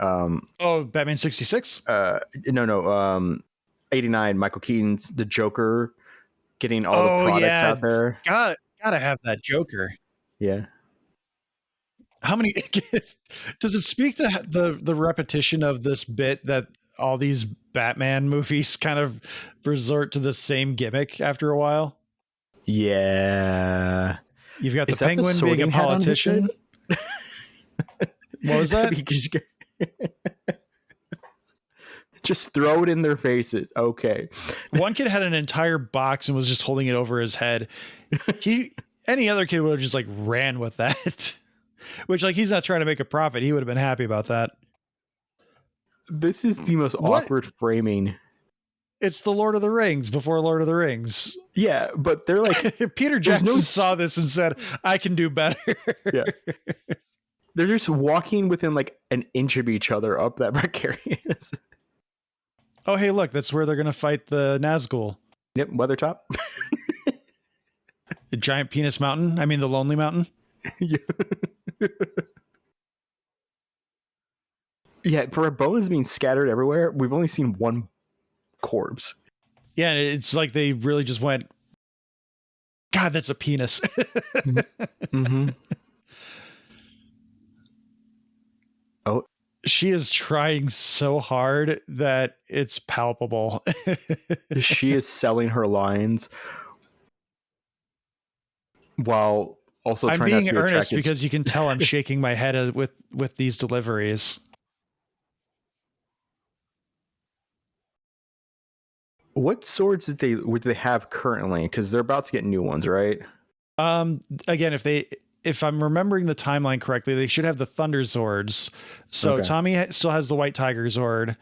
Oh, Batman 66? 89. Michael Keaton's The Joker, getting all the products out there. Gotta have that Joker. Yeah. How many does it speak to the repetition of this bit that all these Batman movies kind of resort to the same gimmick after a while? Yeah. You've got the Is that the Penguin being a sorting hat on his politician. What was that? Just throw it in their faces. Okay. One kid had an entire box and was just holding it over his head. Any other kid would have just like ran with that. Which, like, he's not trying to make a profit. He would have been happy about that. This is the most awkward framing. It's the Lord of the Rings before Lord of the Rings. Yeah, but they're like, Peter Jackson saw this and said, I can do better. yeah. They're just walking within like an inch of each other up that precarious. Oh, hey, look, that's where they're going to fight the Nazgul. Yep, Weathertop. The giant penis mountain. I mean, the lonely mountain. Yeah. Yeah, for our bones being scattered everywhere, we've only seen one corpse. Yeah, and it's like they really just went, God, that's a penis. Mm-hmm. Oh, she is trying so hard that it's palpable. she is selling her lines while also I'm trying being not to be earnest attracted. because you can tell I'm shaking my head with these deliveries. What swords would they have currently? Because they're about to get new ones, right? Again, if I'm remembering the timeline correctly, they should have the Thunder Swords. So Okay. Tommy still has the White Tiger Zord.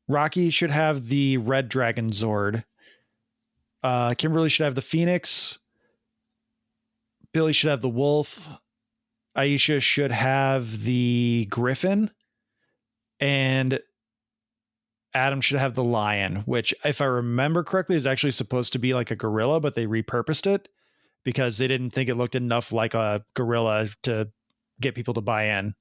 Rocky should have the Red Dragon Zord. Kimberly should have the Phoenix. Billy should have the Wolf. Aisha should have the Griffin. And Adam should have the Lion, which, if I remember correctly, is actually supposed to be like a gorilla, but they repurposed it because they didn't think it looked enough like a gorilla to get people to buy in.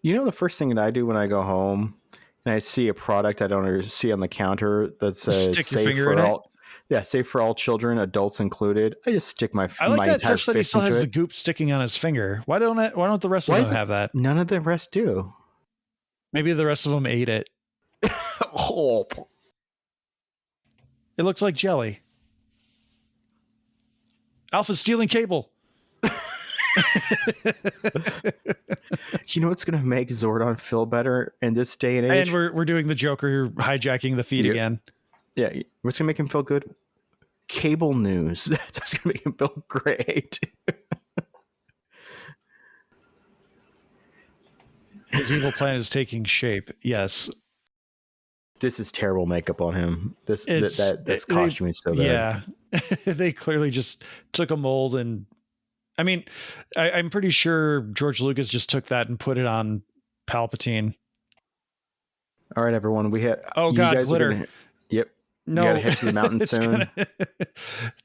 You know, the first thing that I do when I go home and I see a product I don't see on the counter that says Stick your safe finger for in it? all. Yeah, safe for all children, adults included. I just stick my I like my that entire touch that he fist still into has it. the goop sticking on his finger. Why don't the rest Why of is them it- have that? None of the rest do. Maybe the rest of them ate it. Oh, It looks like jelly. Alpha's stealing cable. you know what's gonna make Zordon feel better in this day and age? And we're doing the Joker hijacking the feed Yep. again. Yeah, what's gonna make him feel good? Cable news. That's what's gonna make him feel great. His evil plan is taking shape. Yes. This is terrible makeup on him. This It's- costume is so bad. Yeah. They clearly just took a mold and I mean, I'm pretty sure George Lucas just took that and put it on Palpatine. All right, everyone. We had. Oh, you God, guys are glitter. gonna- yep. No, You gotta head to the mountain it's soon.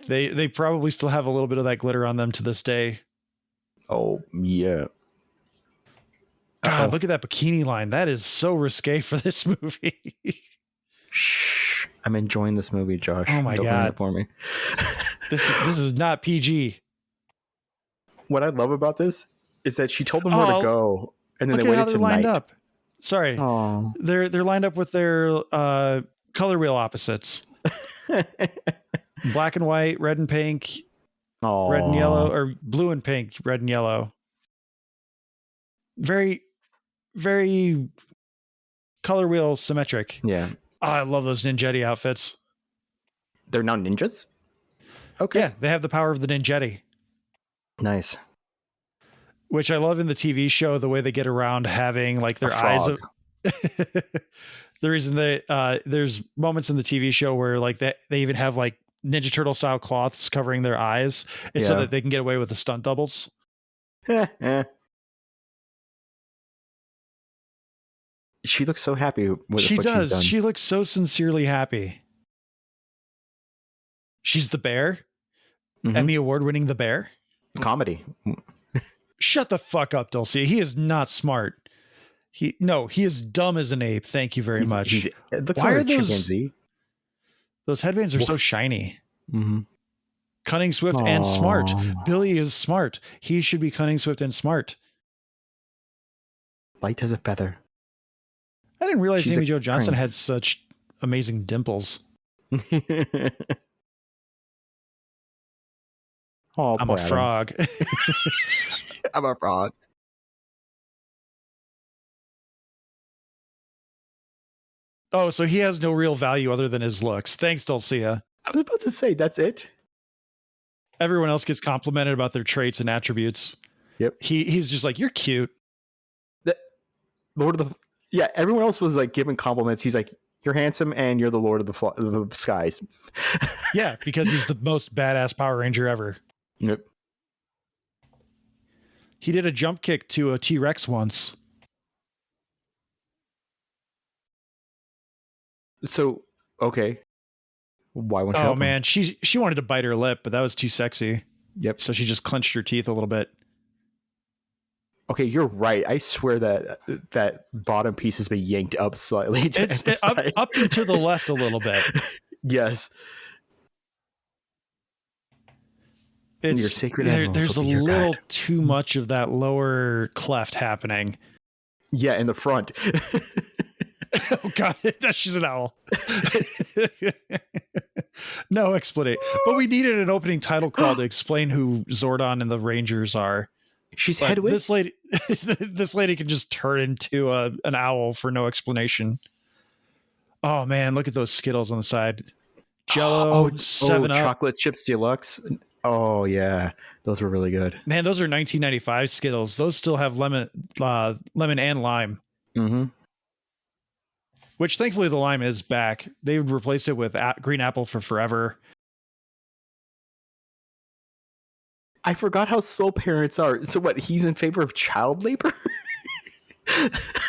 They probably still have a little bit of that glitter on them to this day. Oh yeah. God, Uh-oh. look at that bikini line. That is so risque for this movie. Shh. I'm enjoying this movie, Josh. Oh my Don't ruin God. it for me. This is not PG. What I love about this is that she told them where Oh, to go, and then Look they at how waited they're lined tonight. up. Sorry, Oh. they're lined up with their color wheel opposites: black and white, red and pink, red and yellow, or blue and pink, red and yellow. Very, very color wheel symmetric. Yeah. Oh, I love those Ninjetti outfits. They're now ninjas? Okay. Yeah, they have the power of the Ninjetti, Nice. which I love in the TV show. The way they get around having like their A eyes. frog. The reason that there's moments in the TV show where like they even have like Ninja Turtle style cloths covering their eyes, and so Yeah. that they can get away with the stunt doubles. She looks so happy with She what does. she's done. She looks so sincerely happy. She's the bear. Mhm. Emmy Award winning the bear. Comedy. Shut the fuck up, Dulcie. He is not smart. He is dumb as an ape. Thank you very much. It looks Why like are a those- chimpanzee. Those headbands are so Woof. shiny. Mm-hmm. Cunning, swift, and smart. Billy is smart. He should be cunning, swift, and smart. Light as a feather. I didn't realize She's Amy a Jo Johnson crane. had such amazing dimples. Oh, I'm poor a Adam. frog. I'm a frog. Oh, so he has no real value other than his looks. Thanks, Dulcia. I was about to say that's it. Everyone else gets complimented about their traits and attributes. Yep. He's just like, you're cute. Lord of the Yeah, everyone else was like giving compliments. He's like, "You're handsome and you're the Lord of the Skies." Yeah, because he's the most badass Power Ranger ever. Yep. He did a jump kick to a T-Rex once. So, okay. Why won't you Oh help him? man, she wanted to bite her lip, but that was too sexy. Yep. So she just clenched her teeth a little bit. Okay, you're right. I swear that bottom piece has been yanked up slightly to It's up emphasize. and to the left a little bit. Yes. Your It's sacred animals there's a will be your little guide. too much of that lower cleft happening. Yeah, in the front. Oh god, she's an owl. No explanation. But we needed an opening title crawl to explain who Zordon and the Rangers are. She's But Hedwig. this lady can just turn into an owl for no explanation. Oh man, look at those Skittles on the side. Jello, 7 Up. Chocolate Chips Deluxe. Oh yeah, those were really good. Man, those are 1995 Skittles. Those still have lemon and lime. Mm-hmm. Which thankfully the lime is back. They replaced it with green apple for forever. I forgot how slow parents are. So what? He's in favor of child labor?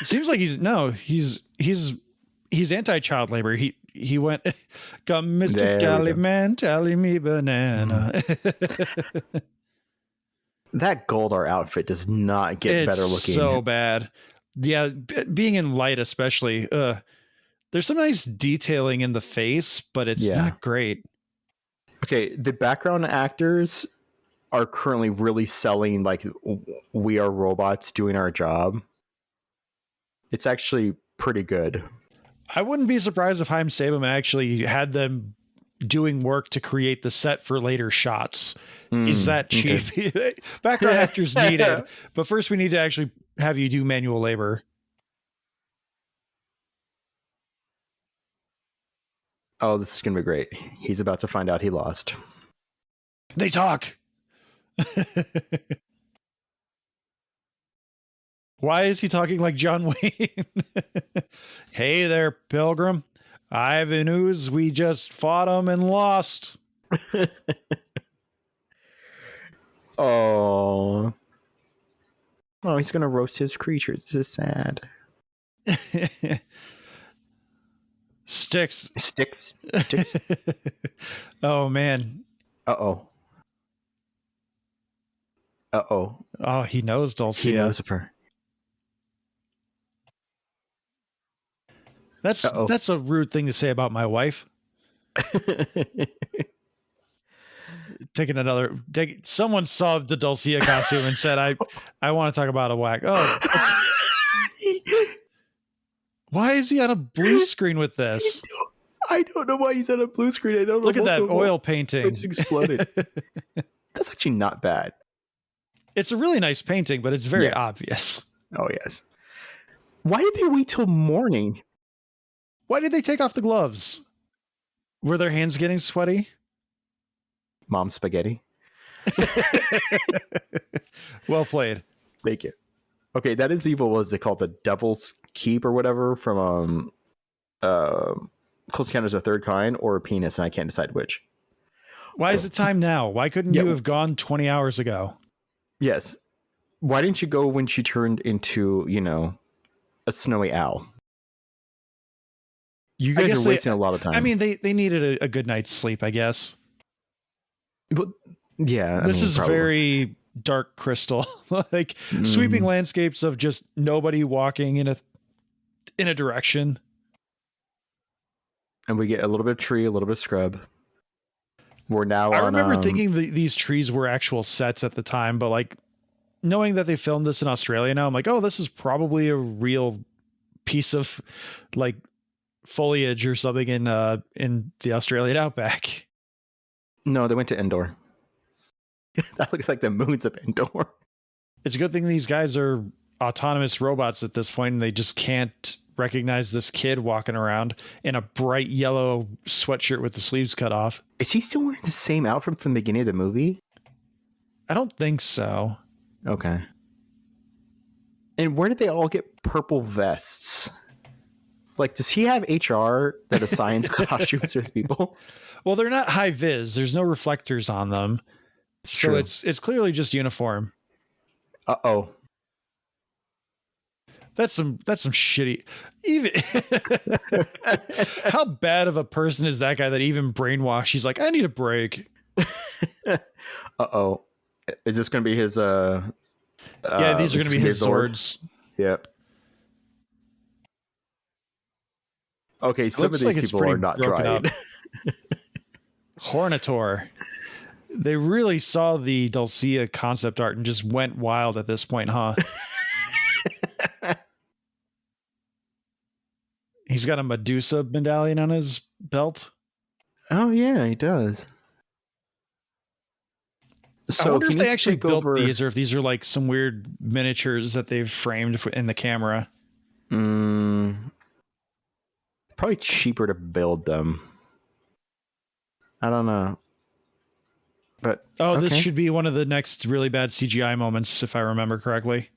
Seems like he's anti-child labor. He went, come There Mr. we Cali go. Man, tally me banana. That Goldar outfit does not get It's better looking. so bad. Yeah, being in light especially. There's some nice detailing in the face, but it's not great. Okay, the background actors are currently really selling like we are robots doing our job. It's actually pretty good. I wouldn't be surprised if Haim Saban actually had them doing work to create the set for later shots. Is that cheap? Okay. Background actors needed, but first we need to actually have you do manual labor. Oh, this is going to be great. He's about to find out he lost. They talk. Why is he talking like John Wayne? Hey there, Pilgrim. I have news. We just fought him and lost. Oh. Oh, he's going to roast his creatures. This is sad. Sticks. Sticks. Oh, man. Uh-oh. Uh-oh. Oh, he knows Dulcia. He knows of her. That's a rude thing to say about my wife. Someone saw the Dulcia costume and said, I want to talk about a whack. Oh, why is he on a blue screen with this? I don't know why he's on a blue screen. I don't know. Look at that oil painting. It's exploded. That's actually not bad. It's a really nice painting, but it's very obvious. Oh, yes. Why did they wait till morning? Why did they take off the gloves? Were their hands getting sweaty? Mom spaghetti. Well played. Make it. Okay, that is evil. What is it called? The Devil's Keep or whatever from Close Encounters of the Third Kind or Penis, and I can't decide which. Why is it time now? Why couldn't you have gone 20 hours ago? Yes. Why didn't you go when she turned into, a snowy owl? You guys are wasting a lot of time. I mean, they needed a good night's sleep, I guess. But, yeah. This is probably. very Dark Crystal, like sweeping landscapes of just nobody walking in a direction. And we get a little bit of tree, a little bit of scrub. We're now I on, remember thinking these trees were actual sets at the time, but like knowing that they filmed this in Australia now, I'm like, oh, this is probably a real piece of like foliage or something in the Australian outback. No, they went to Endor. That looks like the moons of Endor. It's a good thing these guys are autonomous robots at this point, and they just can't recognize this kid walking around in a bright yellow sweatshirt with the sleeves cut off. Is he still wearing the same outfit from the beginning of the movie? I don't think so. Okay. And where did they all get purple vests? Like, does he have HR that assigns costumes to his people? Well, they're not high vis. There's no reflectors on them. So True. it's clearly just uniform. Uh-oh. That's some shitty. Even how bad of a person is that guy that even brainwashed? He's like, I need a break. Uh-oh. Is this going to be his Yeah, these are going to be his swords. Yep. Okay, some of looks these like it's people are pretty not broken tried. up. Hornator. They really saw the Dulcia concept art and just went wild at this point, huh? He's got a Medusa medallion on his belt. Oh yeah, he does. I wonder if they actually built these, or if these are like some weird miniatures that they've framed in the camera. Probably cheaper to build them. I don't know. But This should be one of the next really bad CGI moments, if I remember correctly.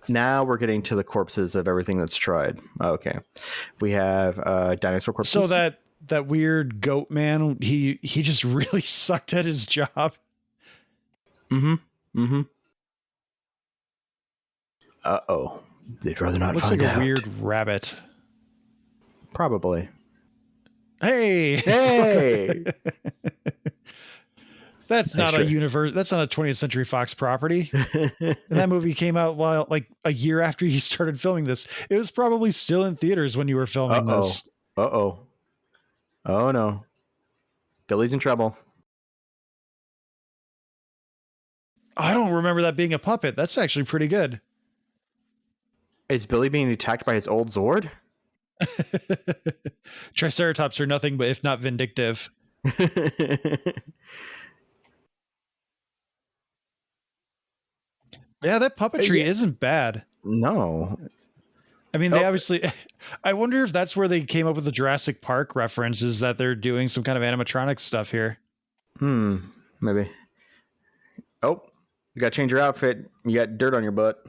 Now we're getting to the corpses of everything that's tried. Okay. We have dinosaur corpses. So that weird goat man, he just really sucked at his job. Uh-oh. They'd rather not Looks find like out. a weird rabbit. Probably. Hey! That's Nice not try. a universe. That's not a 20th Century Fox property. And that movie came out like a year after you started filming this. It was probably still in theaters when you were filming this. Uh-oh. Oh, no. Billy's in trouble. I don't remember that being a puppet. That's actually pretty good. Is Billy being attacked by his old Zord? Triceratops are nothing but if not vindictive. Yeah, that puppetry isn't bad. No. I mean, they obviously... I wonder if that's where they came up with the Jurassic Park reference, is that they're doing some kind of animatronic stuff here. Maybe. Oh, you got to change your outfit. You got dirt on your butt.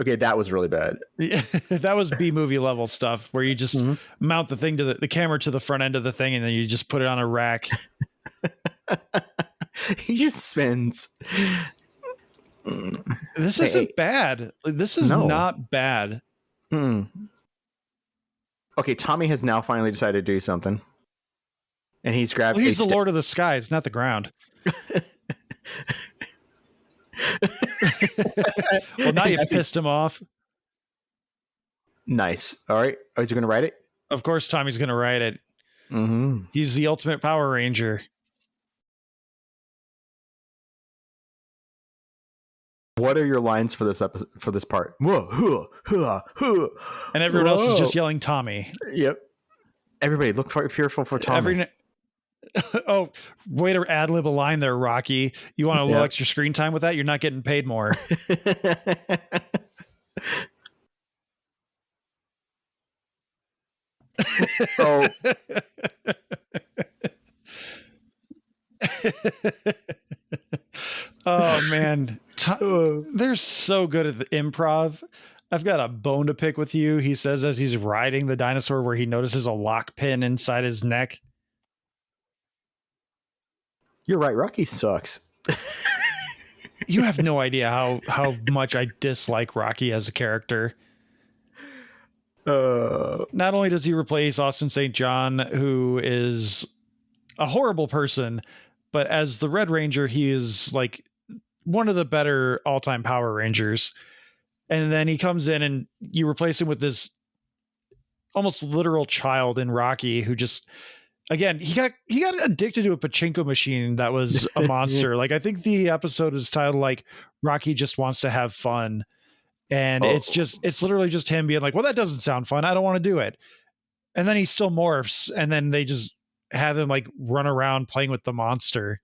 Okay, that was really bad. Yeah, that was B-movie level stuff, where you just mount the thing to the camera to the front end of the thing, and then you just put it on a rack. He just spins. This isn't bad. This is not bad. Okay, Tommy has now finally decided to do something. And he's grabbed... Well, he's the Lord of the Skies, not the ground. Well, now you pissed him off. Nice. All right. Oh, is he going to write it? Of course, Tommy's going to write it. He's the ultimate Power Ranger. What are your lines for this episode, for this part? Whoa, And everyone else is just yelling Tommy. Yep. Everybody look fearful for Tommy. Oh, way to ad-lib a line there, Rocky. You want a little extra screen time with that? You're not getting paid more. Oh. Oh, man. They're so good at the improv. I've got a bone to pick with you, he says as he's riding the dinosaur, where he notices a lock pin inside his neck. You're right. Rocky sucks. You have no idea how much I dislike Rocky as a character. Not only does he replace Austin St. John, who is a horrible person, but as the Red Ranger, he is like one of the better all-time Power Rangers. And then he comes in and you replace him with this almost literal child in Rocky, who just... Again, he got addicted to a pachinko machine that was a monster. Like, I think the episode is titled like Rocky Just Wants to Have Fun. And it's literally just him being like, well, that doesn't sound fun. I don't want to do it. And then he still morphs, and then they just have him like run around playing with the monster.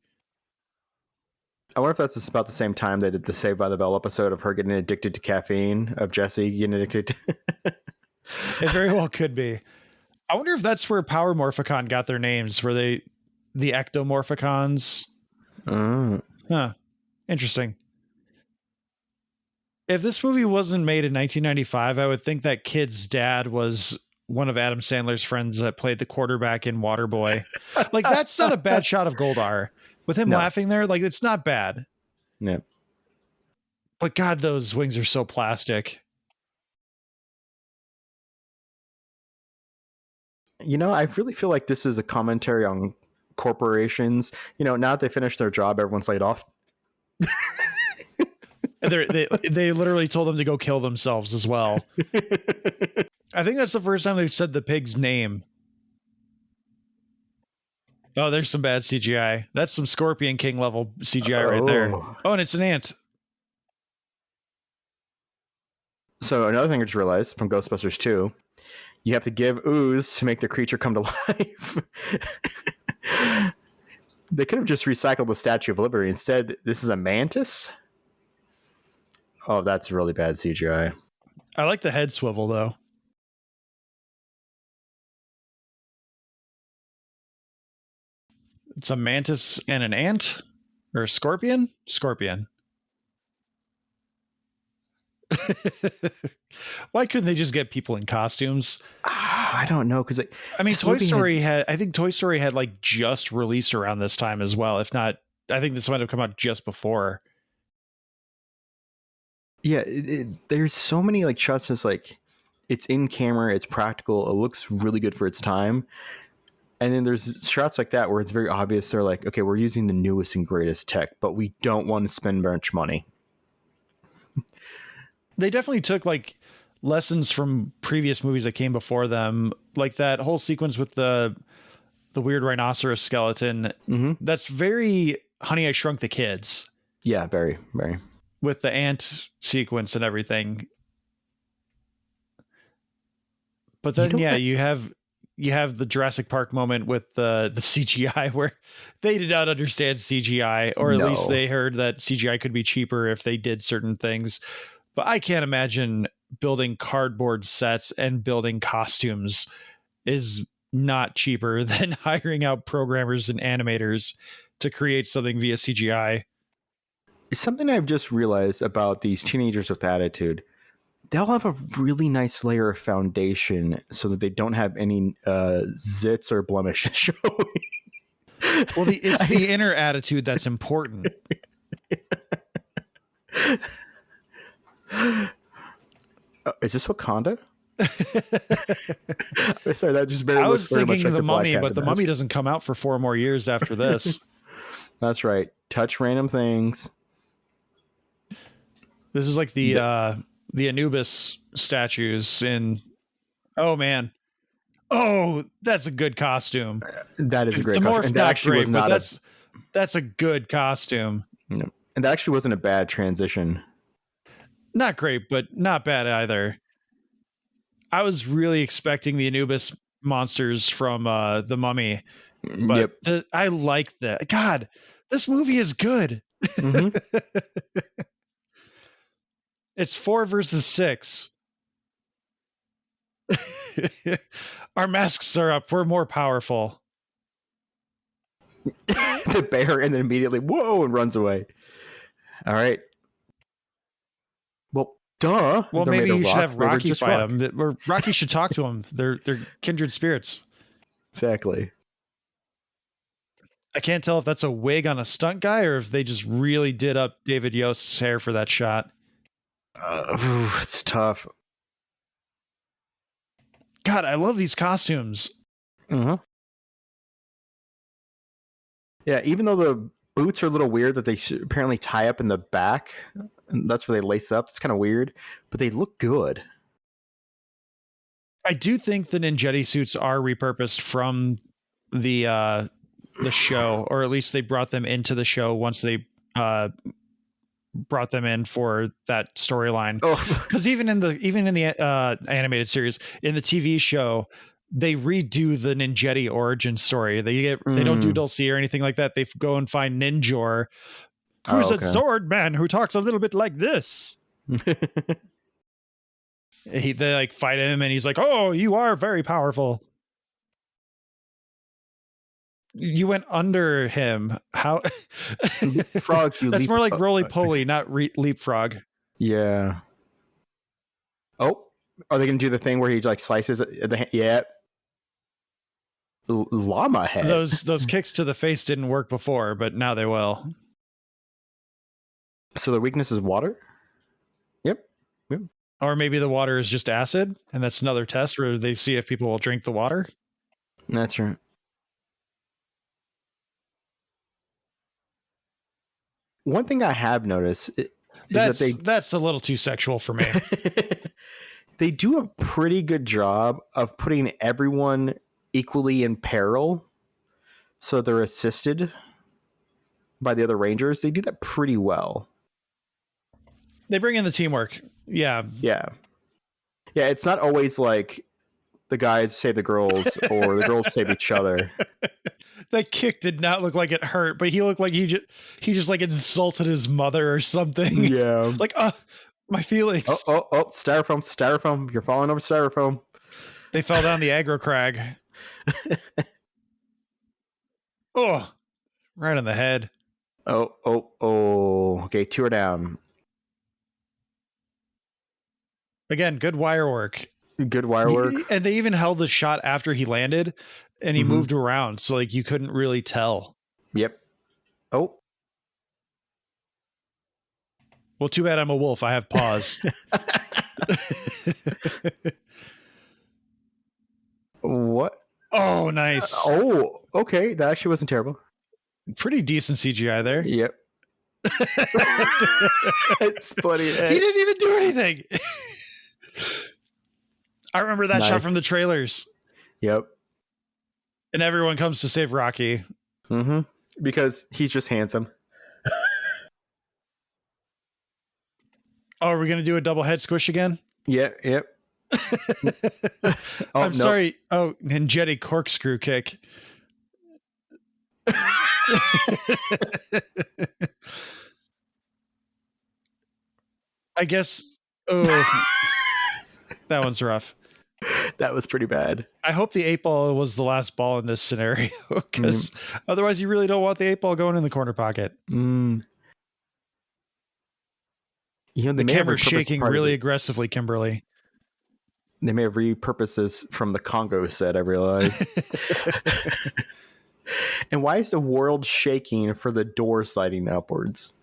I wonder if that's about the same time they did the Saved by the Bell episode of her getting addicted to caffeine, of Jesse getting addicted. It very well could be. I wonder if that's where Power Morphicon got their names, where the Ectomorphicons. Huh. Interesting. If this movie wasn't made in 1995, I would think that kid's dad was one of Adam Sandler's friends that played the quarterback in Waterboy. Like, that's not a bad shot of Goldar. With him No. laughing there, like, it's not bad. Yeah. But God, those wings are so plastic. I really feel like this is a commentary on corporations. Now that they finish their job, everyone's laid off. They literally told them to go kill themselves as well. I think that's the first time they've said the pig's name. Oh, there's some bad CGI. That's some Scorpion King level CGI right there. Oh, and it's an ant. So another thing I just realized from Ghostbusters 2, you have to give ooze to make the creature come to life. They could have just recycled the Statue of Liberty. Instead, this is a mantis? Oh, that's really bad CGI. I like the head swivel, though. It's a mantis and an ant? Or a scorpion? Scorpion. Why couldn't they just get people in costumes? I don't know, because I mean, Toy Story I think Toy Story had like just released around this time as well. If not, I think this might have come out just before. Yeah, there's so many like shots that's like it's in camera, it's practical, it looks really good for its time. And then there's shots like that where it's very obvious they're like, okay, we're using the newest and greatest tech, but we don't want to spend much money. They definitely took like lessons from previous movies that came before them, like that whole sequence with the weird rhinoceros skeleton. Mm-hmm. That's very Honey, I Shrunk the Kids. Yeah, very, very. With the ant sequence and everything. But then, you have the Jurassic Park moment with the CGI where they did not understand CGI, or at least they heard that CGI could be cheaper if they did certain things. But I can't imagine building cardboard sets and building costumes is not cheaper than hiring out programmers and animators to create something via CGI. It's something I've just realized about these teenagers with attitude. They'll have a really nice layer of foundation so that they don't have any zits or blemishes showing. Well, it's the inner attitude that's important. Is this Wakanda? Sorry, that just very I was very much thinking like the Mummy, Black but the Panther Mummy mask. doesn't come out for 4 more years after this. That's right. Touch random things. This is like the Anubis statues in. Oh man, oh that's a good costume. That is a great The costume. morph And that not actually great, was but not that's a good costume. and that actually wasn't a bad transition. Not great, but not bad either. I was really expecting the Anubis monsters from the Mummy, but I like that. God, this movie is good. Mm-hmm. It's 4 versus 6. Our masks are up. We're more powerful. The bear, and then immediately, whoa, and runs away. All right. Well, duh. Well, They're maybe made of you should rock. have They were Rocky just fight rock. them. Or Rocky should talk to them. They're kindred spirits. Exactly. I can't tell if that's a wig on a stunt guy or if they just really did up David Yost's hair for that shot. It's tough. God, I love these costumes. Uh-huh. Yeah, even though the boots are a little weird that they apparently tie up in the back, and that's where they lace up. It's kind of weird, but they look good. I do think the ninjetti suits are repurposed from the show, or at least they brought them into the show once they brought them in for that storyline. Oh, Because even in the animated series, in the TV show, they redo the ninjetti origin story. They don't do Dulcie or anything like that. They go and find Ninjor, who's a sword man who talks a little bit like this. They like fight him, and he's like, "Oh, you are very powerful." You went under him. How? Frog, you That's leap- more like roly poly, not leapfrog. Yeah. Oh, are they going to do the thing where he like slices the yeah. Llama head. Those kicks to the face didn't work before, but now they will. So the weakness is water? Yep. Or maybe the water is just acid, and that's another test where they see if people will drink the water. That's right. One thing I have noticed is That's a little too sexual for me. they do a pretty good job of putting everyone equally in peril, so they're assisted by the other Rangers. They do that pretty well. They bring in the teamwork. Yeah. Yeah. It's not always like the guys save the girls or the girls save each other. That kick did not look like it hurt, but he looked like he just like insulted his mother or something. Yeah. Like, my feelings. Oh, styrofoam. You're falling over styrofoam. They fell down the aggro crag. Oh, right on the head. Oh. Okay, 2 are down. Again, good wire work. Good wire work. And they even held the shot after he landed, and he moved around, so like you couldn't really tell. Yep. Oh. Well, too bad I'm a wolf. I have paws. What? Oh, nice. Oh, okay. That actually wasn't terrible. Pretty decent CGI there. Yep. Splitting He it. didn't even do anything. I remember that shot Nice. from the trailers. Yep. And everyone comes to save Rocky. Mm-hmm. Because he's just handsome. Oh, are we going to do a double head squish again? Yep. I'm sorry. Oh, Ninjetti corkscrew kick. I guess. Oh, that one's rough. That was pretty bad. I hope the 8-ball was the last ball in this scenario, because otherwise you really don't want the 8-ball going in the corner pocket. Mm. You know, The camera's shaking really aggressively, Kimberly. They may have repurposed this from the Congo set, I realize. And why is the world shaking for the door sliding upwards?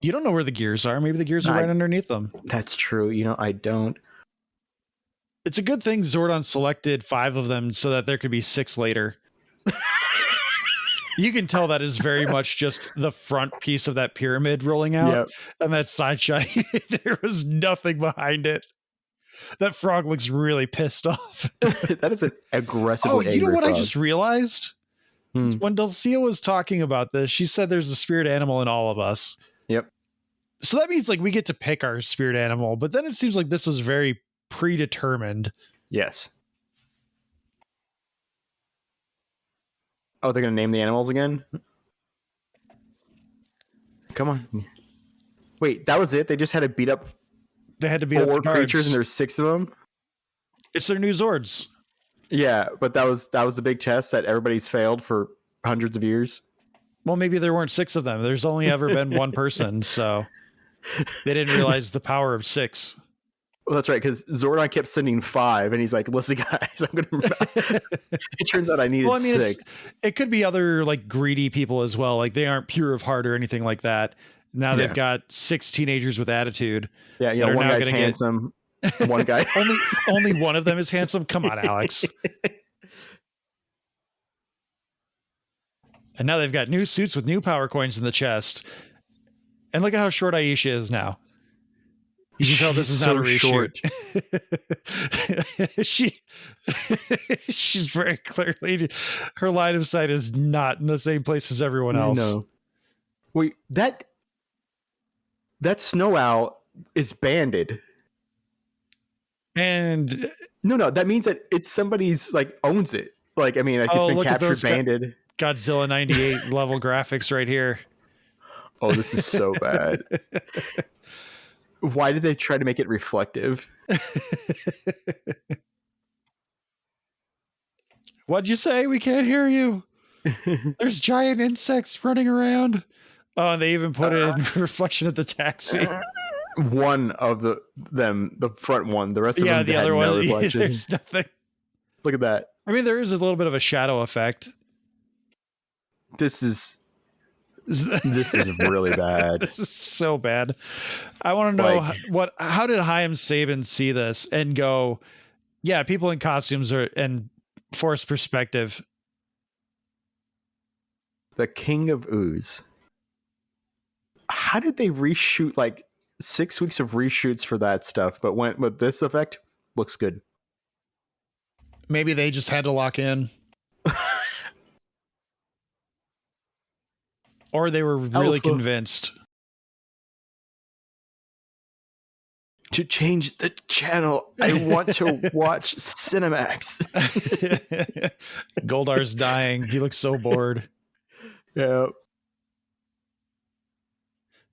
You don't know where the gears are. Maybe the gears are right underneath them. That's true. You know, I don't. It's a good thing Zordon selected 5 of them so that there could be 6 later. You can tell that is very much just the front piece of that pyramid rolling out. Yep. And that side shot, there was nothing behind it. That frog looks really pissed off. That is an aggressive. Oh, you know what frog. I just realized? When Dulcia was talking about this, she said there's a spirit animal in all of us. Yep. So that means like we get to pick our spirit animal, but then it seems like this was very predetermined. Yes. Oh, they're going to name the animals again? Come on. Wait, that was it? They just had to beat up They had to be 4 creatures and there's 6 of them? It's their new Zords. Yeah, but that was the big test that everybody's failed for hundreds of years. Well, maybe there weren't 6 of them. There's only ever been one person, so they didn't realize the power of 6. Well, that's right, because Zordon kept sending 5, and he's like, "Listen, guys, I'm gonna." It turns out I needed 6. It could be other like greedy people as well. Like they aren't pure of heart or anything like that. Now they've got 6 teenagers with attitude. Yeah, you know, one guy's handsome. One guy only one of them is handsome. Come on, Alex. And now they've got new suits with new power coins in the chest. And look at how short Aisha is now. You can tell this is not a reshoot. She's very clearly, her line of sight is not in the same place as everyone else. No. Wait, that snow owl is banded. And no, that means that it's somebody's like owns it. Like, I mean, like it's been captured, banded. Godzilla 98 level graphics right here. Oh, this is so bad. Why did they try to make it reflective? What'd you say? We can't hear you. There's giant insects running around. Oh, and they even put it in reflection of the taxi. one of them, the front one. The rest of them the had other no one, reflection. there's nothing. Look at that. I mean, there is a little bit of a shadow effect. This is really bad. This is so bad. I want to know how did Chaim Saban see this and go, yeah, people in costumes are and forced perspective. The King of Ooze. How did they reshoot like 6 weeks of reshoots for that stuff, but went with this effect? Looks good. Maybe they just had to lock in. Or they were really convinced. To change the channel, I want to watch Cinemax. Goldar's dying. He looks so bored. Yeah.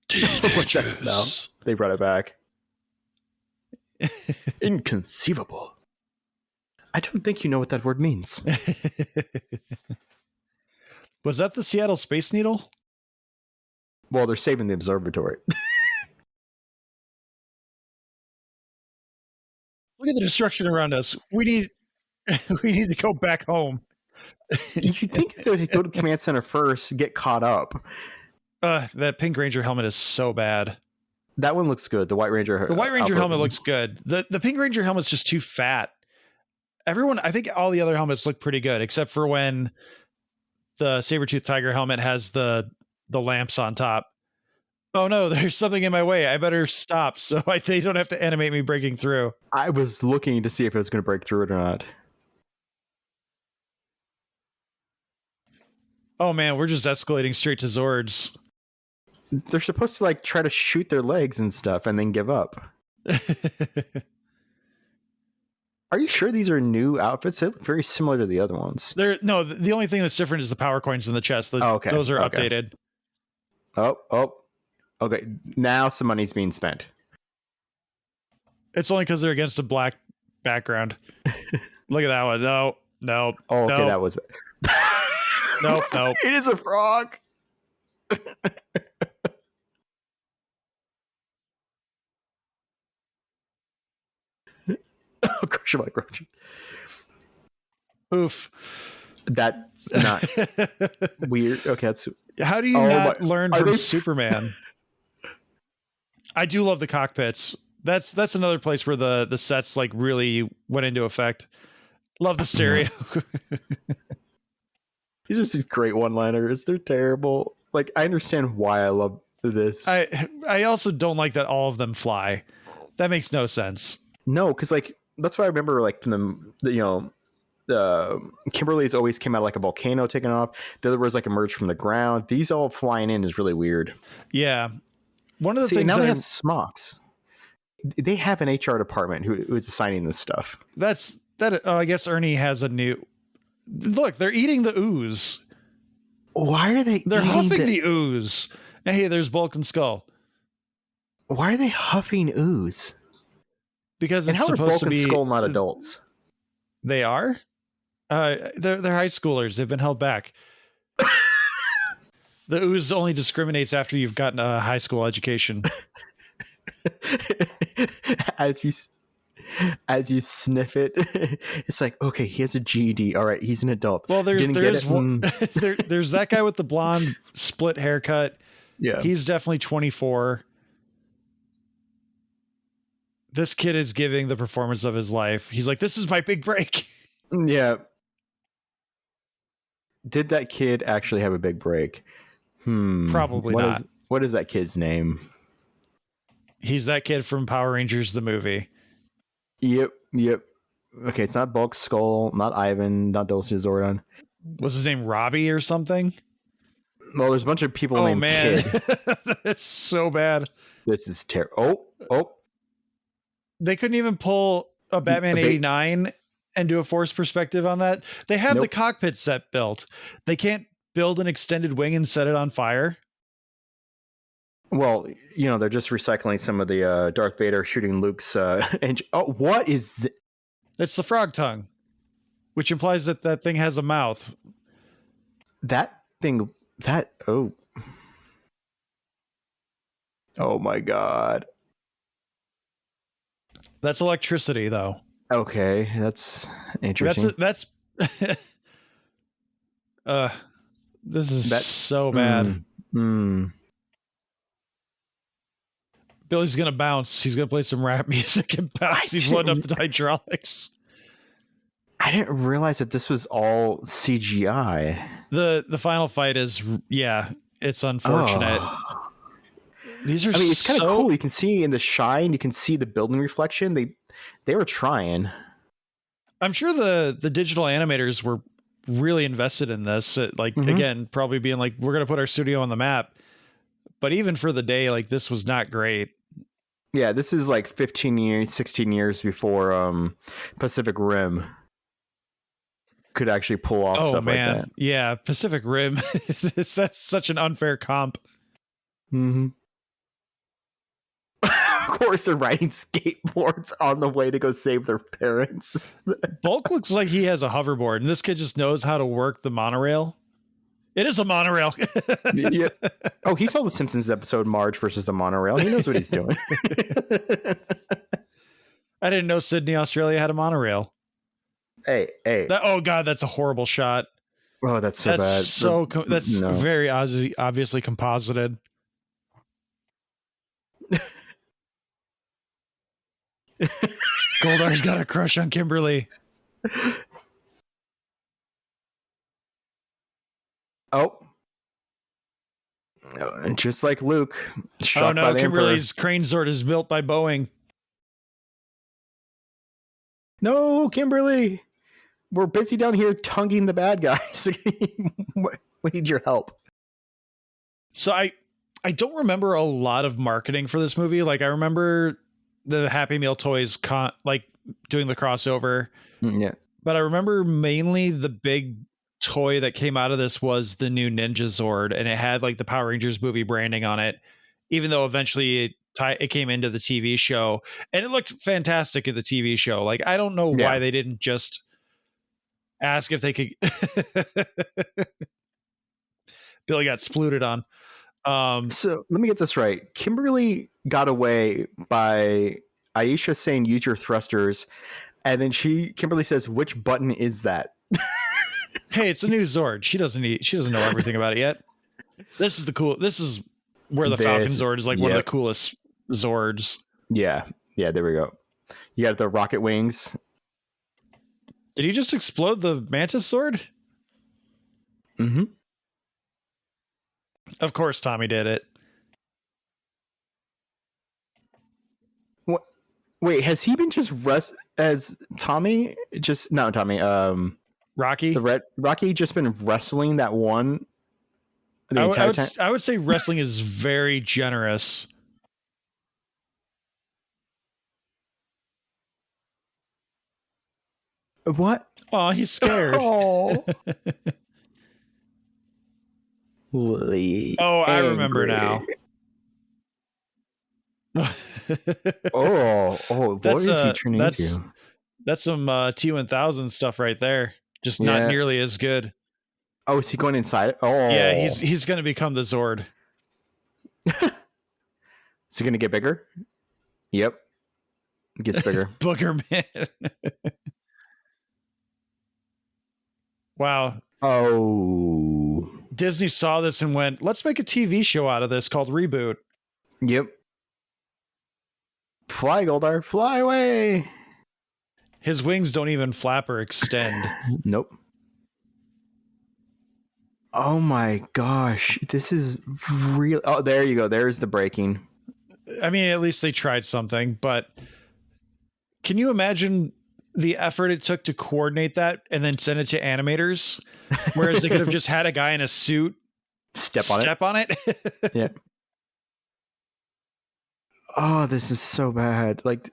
What's that smell? They brought it back. Inconceivable. I don't think you know what that word means. Was that the Seattle Space Needle? Well, they're saving the observatory. Look at the destruction around us. We need to go back home. You think they would go to the command center first, get caught up. That Pink Ranger helmet is so bad. That one looks good. The White Ranger helmet looks good. The Pink Ranger helmet's just too fat. I think all the other helmets look pretty good, except for when the Saber-Tooth Tiger helmet has the lamps on top. Oh no, there's something in my way. I better stop so they don't have to animate me breaking through. I was looking to see if it was going to break through it or not. Oh man, we're just escalating straight to Zords. They're supposed to like try to shoot their legs and stuff and then give up. Are you sure these are new outfits? They look very similar to the other ones. The only thing that's different is the power coins in the chest. Okay. Those are updated. Oh. Okay, now some money's being spent. It's only because they're against a black background. Look at that one. No. Oh, okay, no. that was... Nope. It is a frog. Oh, crush your microphone. Oof. That's not weird. Okay, that's... How do you not learn from Superman? I do love the cockpits. That's another place where the sets like really went into effect. Love the stereo. These are some great one-liners. They're terrible. Like, I understand why I love this. I also don't like that all of them fly. That makes no sense. No, because like that's why I remember like from the Kimberly's always came out like a volcano taking off. The other was like emerged from the ground. These all flying in is really weird. Yeah. One of the things now they have smocks. They have an HR department who is assigning this stuff. I guess Ernie has a new... Look, they're eating the ooze. Why are they? They're huffing the ooze. Hey, there's Bulk and Skull. Why are they huffing ooze? Because it's how are supposed Bulk to and be... Skull not adults? They are? They're high schoolers. They've been held back. The ooze only discriminates after you've gotten a high school education. As you sniff it, it's like, okay, he has a GED. All right, he's an adult. Well, there's that guy with the blonde split haircut. Yeah, he's definitely 24. This kid is giving the performance of his life. He's like, this is my big break. Yeah. Did that kid actually have a big break? Probably not. What is that kid's name? He's that kid from Power Rangers, the movie. Yep. Okay, it's not Bulk, Skull, not Ivan, not Dulce Zordon. Was his name Robbie or something? Well, there's a bunch of people named Kid. That's so bad. This is terrible. Oh. They couldn't even pull a Batman 89 and do a force perspective on that. They have the cockpit set built. They can't build an extended wing and set it on fire. Well, they're just recycling some of the Darth Vader shooting Luke's engine. Oh, what is It's the frog tongue, which implies that thing has a mouth. Oh my God. That's electricity, though. Okay, that's interesting. That's this is That- so bad. Billy's gonna bounce. He's gonna play some rap music and bounce. He's loading up the hydraulics. I didn't realize that this was all CGI. The final fight is it's unfortunate. Oh. These are I mean, it's kind of so cool. You can see in the shine, you can see the building reflection. They were trying. I'm sure the digital animators were really invested in this. Again, probably being like, we're gonna put our studio on the map. But even for the day, like, this was not great. Yeah, this is like 15 years, 16 years before Pacific Rim could actually pull off stuff like that. Yeah, Pacific Rim. That's such an unfair comp. Mm-hmm. Of course, they're riding skateboards on the way to go save their parents. Bulk looks like he has a hoverboard, and this kid just knows how to work the monorail. It is a monorail. Yeah. Oh, he saw the Simpsons episode Marge versus the monorail. He knows what he's doing. I didn't know Sydney, Australia had a monorail. Hey. Oh God, that's a horrible shot. Oh, that's so bad. That's very obviously composited. Goldar's got a crush on Kimberly. Oh. Just like Luke. Oh no, Kimberly's crane sword is built by Boeing. No, Kimberly. We're busy down here tonguing the bad guys. We need your help. So I don't remember a lot of marketing for this movie. Like, I remember the Happy Meal toys doing the crossover. Yeah. But I remember mainly the big toy that came out of this was the new Ninja Zord, and it had like the Power Rangers movie branding on it, even though eventually it came into the TV show, and it looked fantastic in the TV show. Like, I don't know why they didn't just ask if they could. Billy got splooted on. So let me get this right. Kimberly got away by Aisha saying use your thrusters, and then Kimberly says, which button is that? Hey, it's a new Zord. She doesn't know everything about it yet. This is where the Falcon Zord is like one of the coolest Zords. Yeah, there we go. You got the rocket wings. Did he just explode the Mantis Sword? Mm-hmm. Of course Tommy did it. What? Wait, has he been just as Tommy? Just no, Tommy. Rocky. Rocky just been wrestling that one the entire time. I would say wrestling is very generous. What? Oh, he's scared. Oh, I remember now. What is he turning into? That's some T1000 stuff right there. Just not nearly as good. Oh, is he going inside? Oh, yeah, he's going to become the Zord. Is he going to get bigger? Yep, gets bigger. Booger Man. Wow. Oh, Disney saw this and went, let's make a TV show out of this called Reboot. Yep. Fly, Goldar, fly away. His wings don't even flap or extend. Nope. Oh my gosh. This is real. Oh, there you go. There's the braking. I mean, at least they tried something, but can you imagine the effort it took to coordinate that and then send it to animators? Whereas they could have just had a guy in a suit step on it. Yeah. Oh, this is so bad. Like,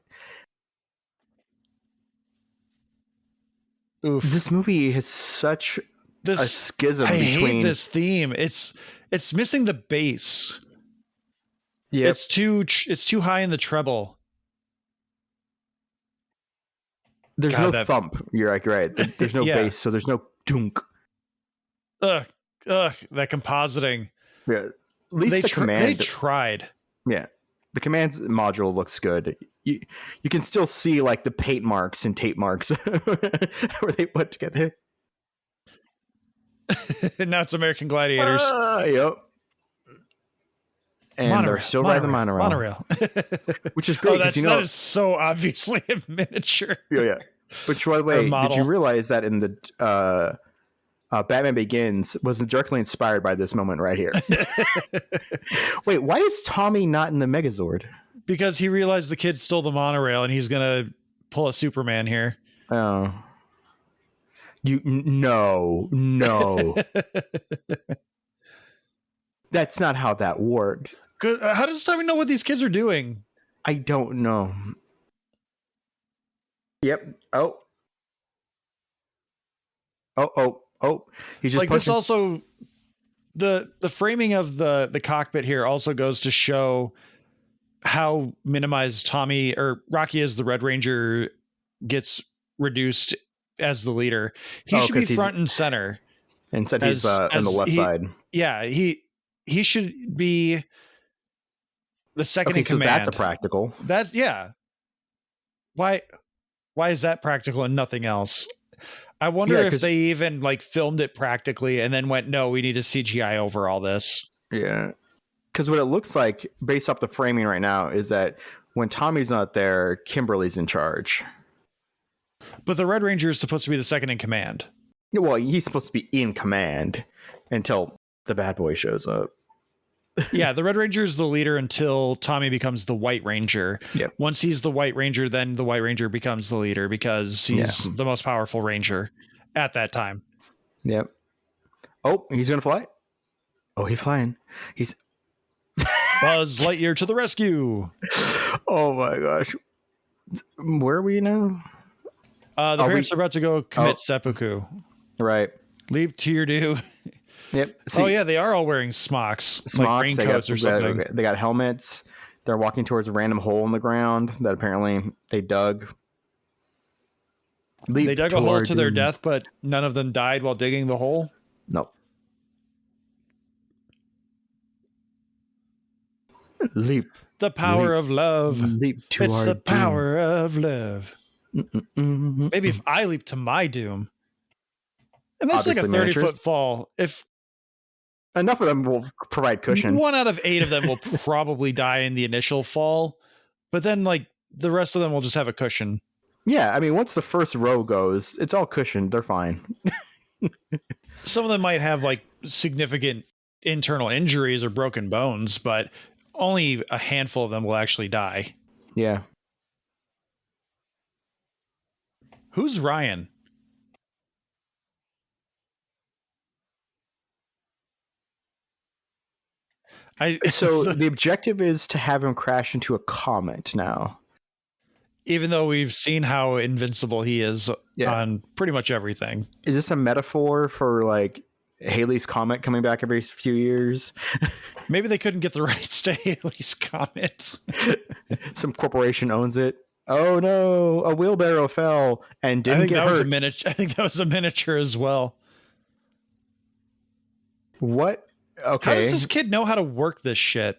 oof. This movie has such a schism between. Hate this theme. It's missing the bass. Yeah, it's too high in the treble. There's no thump. You're like, right. There's no bass, so there's no dunk. Ugh, that compositing. Yeah, at least the command. They tried. Yeah, The commands module looks good. You can still see like the paint marks and tape marks where they put together. Now it's American Gladiators. Yep. And they're still riding the monorail. Which is great because that is so obviously a miniature. Yeah. Which, by the way, did model. you realize that in the Batman Begins was directly inspired by this moment right here? Wait, why is Tommy not in the Megazord? Because he realized the kid stole the monorail and he's gonna pull a Superman here. Oh. No. That's not how that works. How does Tommy know what these kids are doing? I don't know. Yep. Oh. He's just like punching. this also the framing of the cockpit here also goes to show how minimized Tommy or Rocky as the Red Ranger gets reduced as the leader. He should be front and center. And said he's on the left side. Yeah, he should be the second in so command. that's a practical. Why is that practical and nothing else? I wonder if they even like filmed it practically and then went, no, we need to CGI over all this. Yeah. Because what it looks like based off the framing right now is that when Tommy's not there, Kimberly's in charge. But the Red Ranger is supposed to be the second in command. Well, he's supposed to be in command until the bad boy shows up. Yeah, the Red Ranger is the leader until Tommy becomes the White Ranger. Yep. Once he's the White Ranger, then the White Ranger becomes the leader because he's the most powerful Ranger at that time. Yep. Oh, he's going to fly. Oh, he's flying. He's Buzz Lightyear to the rescue. Oh my gosh. Where are we now? The parents are about to go commit seppuku. Right. Leave to your due. Yep. See, they are all wearing smocks like raincoats or something. They got helmets. They're walking towards a random hole in the ground that apparently they dug. They dug a hole to their death, but none of them died while digging the hole? Nope. Leap. The power of love. Leap to it's our the doom. power of love. Maybe if I leap to my doom. And that's Obviously like a 30-foot miniatures. fall. If Enough of them will provide cushion. 1 out of 8 of them will probably die in the initial fall, but then like the rest of them will just have a cushion. Yeah, I mean, once the first row goes, it's all cushioned. They're fine. Some of them might have like significant internal injuries or broken bones, but only a handful of them will actually die. Yeah. Who's Ryan? So the objective is to have him crash into a comet now. Even though we've seen how invincible he is Yeah. on pretty much everything. Is this a metaphor for like Halley's Comet coming back every few years? Maybe they couldn't get the rights to Halley's Comet. Some corporation owns it. Oh no, a wheelbarrow fell and didn't get hurt. I think that was a miniature as well. What? Okay. How does this kid know how to work this shit?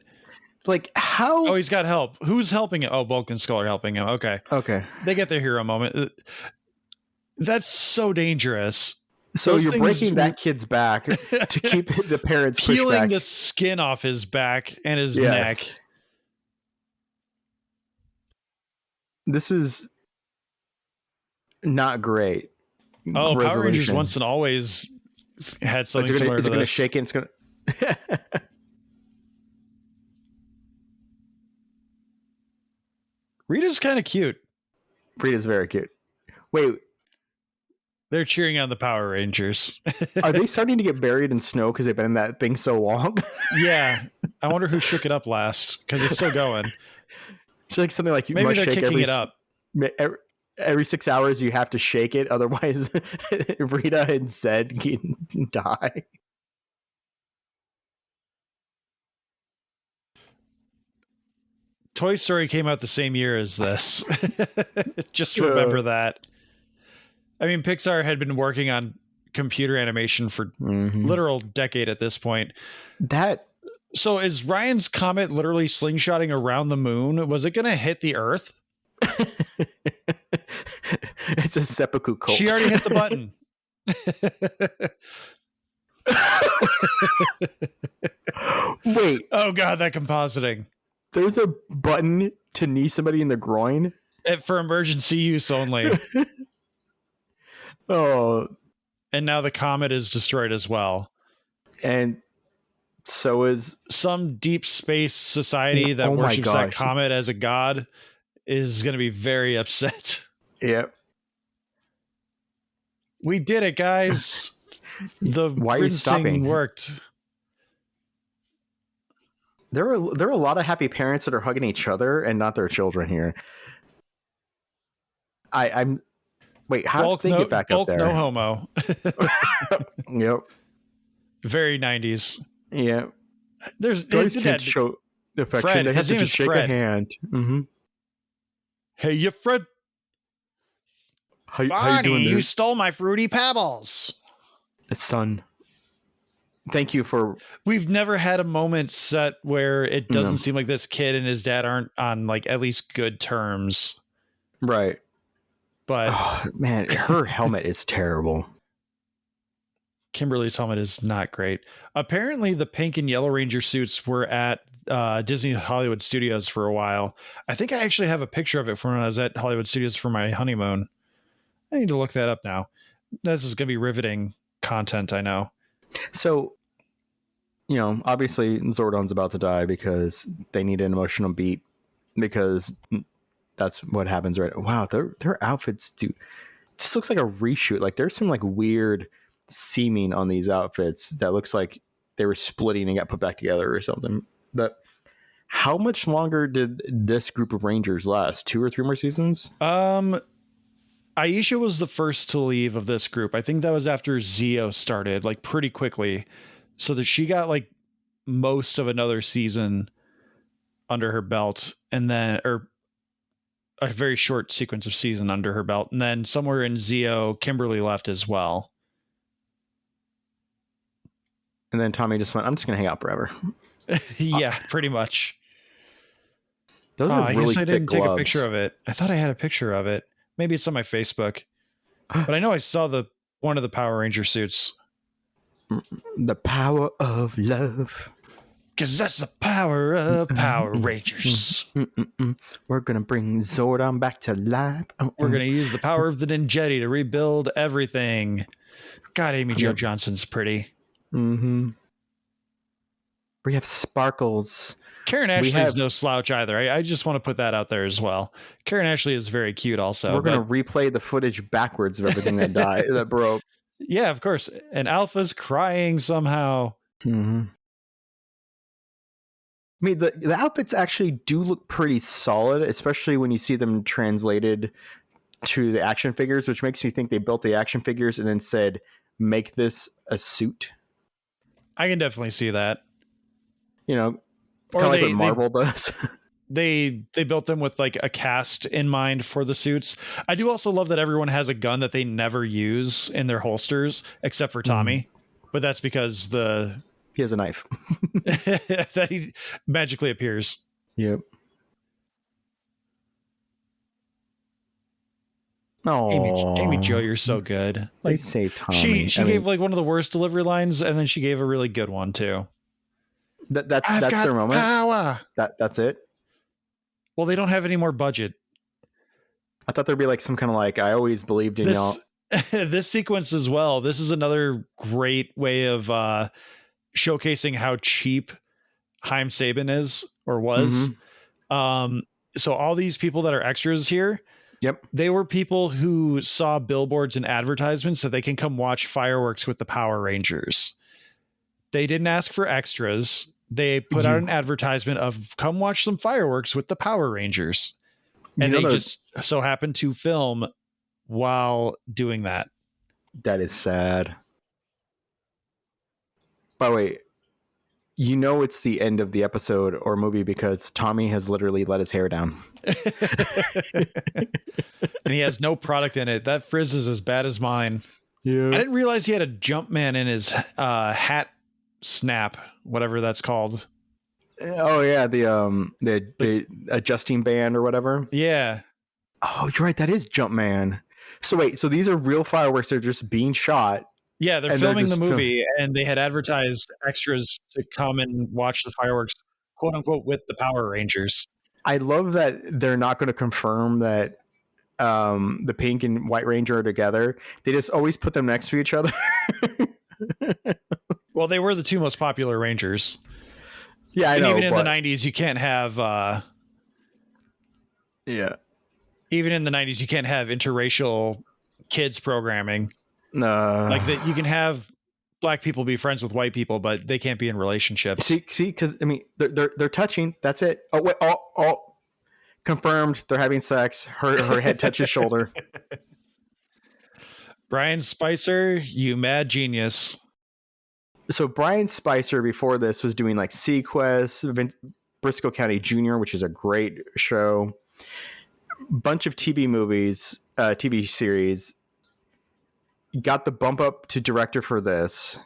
Like how? Oh, he's got help. Who's helping him? Oh, Bulk and Skull are helping him. Okay. Okay. They get their hero moment. That's so dangerous. So Those you're things breaking that kid's back to keep the parents pushed peeling back. the skin off his back and his Yes. neck. This is not great. Oh, Power Rangers resolution. once and always had something Is it similar to going to this. shake it? It's going to. Rita's kind of cute. Frida's very cute. Wait, They're cheering on the Power Rangers. are they starting to get buried in snow because they've been in that thing so long? Yeah. I wonder who shook it up last because it's still going. It's like something like you Maybe must they're shake kicking it up. every 6 hours. You have to shake it, otherwise Rita and Zed can die. Toy Story came out the same year as this. Just Yeah. remember that. I mean, Pixar had been working on computer animation for Mhm. literal decade at this point. That So is Ryan's comet literally slingshotting around the moon? Was it going to hit the Earth? It's a seppuku cult. She already hit the button. Wait, Oh God, that compositing. there's a button to knee somebody in the groin? For emergency use only. Oh, And now the comet is destroyed as well. and so is Some deep space society that Oh my worships that gosh. comet as a god is going to be very upset. yeah. We did it, guys. The Why are you rinsing stopping? worked. There are a lot of happy parents that are hugging each other and not their children here. I'm wait, how Bulk did they no, get back up bulk there? no homo. Yep. Very 90s. Yeah. There's Guys it can't had- show affection. Fred, They have his to name just is shake Fred. a hand. Mm-hmm. Hey, you Fred. How you Barney, doing you there, stole my fruity pebbles. son? Thank you for We've never had a moment set where it doesn't No. seem like this kid and his dad aren't on like at least good terms. right. But Oh, man, her helmet is terrible. Kimberly's helmet is not great. Apparently, the pink and yellow Ranger suits were at Disney Hollywood Studios for a while. I think I actually have a picture of it from when I was at Hollywood Studios for my honeymoon. I need to look that up now. This is going to be riveting content, I know. So, obviously Zordon's about to die because they need an emotional beat because that's what happens, right? Wow, their outfits do. This looks like a reshoot. Like there's some like weird seaming on these outfits that looks like they were splitting and got put back together or something. But how much longer did this group of Rangers last? 2 or 3 more seasons? Aisha was the first to leave of this group. I think that was after Zio started, like pretty quickly, so that she got like most of another season under her belt, and then or a very short sequence of season under her belt, and then somewhere in Zio, Kimberly left as well. And then Tommy just went, I'm just going to hang out forever. Yeah, pretty much. Those Oh, are I really guess I thick didn't take a gloves. picture of it. I thought I had a picture of it. Maybe it's on my Facebook. But I know I saw one of the Power Ranger suits. The power of love. Because that's the power of Power Rangers. We're going to bring Zordon back to life. We're going to use the power of the Ninjetti to rebuild everything. God, Amy Jo Johnson's pretty. Mm-hmm. We have sparkles. Karen Ashley's no slouch either. I just want to put that out there as well. Karen Ashley is very cute also. We're going to replay the footage backwards of everything that died, that broke. Yeah, of course. And Alpha's crying somehow. Mm-hmm. I mean, the outfits actually do look pretty solid, especially when you see them translated to the action figures, which makes me think they built the action figures and then said, make this a suit. I can definitely see that. Kind Or of like what Marvel does. They built them with like a cast in mind for the suits. I do also love that everyone has a gun that they never use in their holsters, except for Tommy. But that's because He has a knife. that he magically appears. Yep. Oh, Amy Jo, you're so good. They saved Tommy. She gave like one of the worst delivery lines, and then she gave a really good one too. That's I've got their moment. Power. That's it. Well, they don't have any more budget. I thought there'd be like some kind of like I always believed in y'all. This sequence as well. This is another great way of showcasing how cheap Haim Saban is or was. So all these people that are extras here, Yep. they were people who saw billboards and advertisements so they can come watch fireworks with the Power Rangers. They didn't ask for extras. They put out an advertisement of come watch some fireworks with the Power Rangers. And they just so happened to film while doing that. That is sad. By the way, it's the end of the episode or movie because Tommy has literally let his hair down. And he has no product in it. That frizz is as bad as mine. Yeah. I didn't realize he had a Jumpman in his hat snap, whatever that's called. Oh yeah, the adjusting band or whatever. Yeah. Oh, you're right. That is Jumpman. So wait, so these are real fireworks. They're just being shot. Yeah, they're And they're filming the just movie, and they had advertised extras to come and watch the fireworks, quote unquote, with the Power Rangers. I love that they're not going to confirm that the Pink and White Ranger are together. They just always put them next to each other. Well, they were the two most popular Rangers. Yeah, I and know. even in the 90s, you can't have yeah, even in the 90s, you can't have interracial kids programming. Like that, you can have black people be friends with white people, but they can't be in relationships. See, because I mean, they're touching. That's it. Oh wait, oh, confirmed. They're having sex. Her head touches shoulder. Brian Spicer, you mad genius. So Brian Spicer before this was doing like Sequest, Briscoe County Jr., which is a great show. Bunch of TV movies, TV series. Got the bump up to director for this.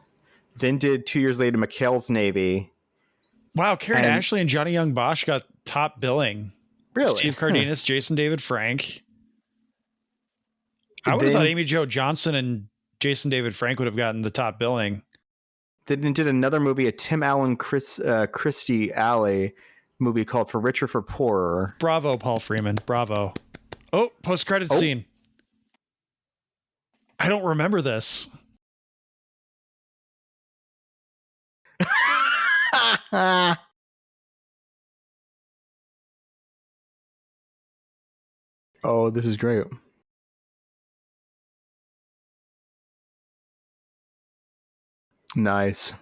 Then did 2 years later McHale's Navy. Wow, Karen Ashley and Johnny Young Bosch got top billing. Really? Steve Cardenas, Jason David Frank. I would have thought Amy Jo Johnson and Jason David Frank would have gotten the top billing. Then did another movie, a Tim Allen Christie Alley movie called For Richer for Poorer. Bravo, Paul Freeman. Bravo. Oh, post-credit scene. I don't remember this. Oh, this is great. Nice.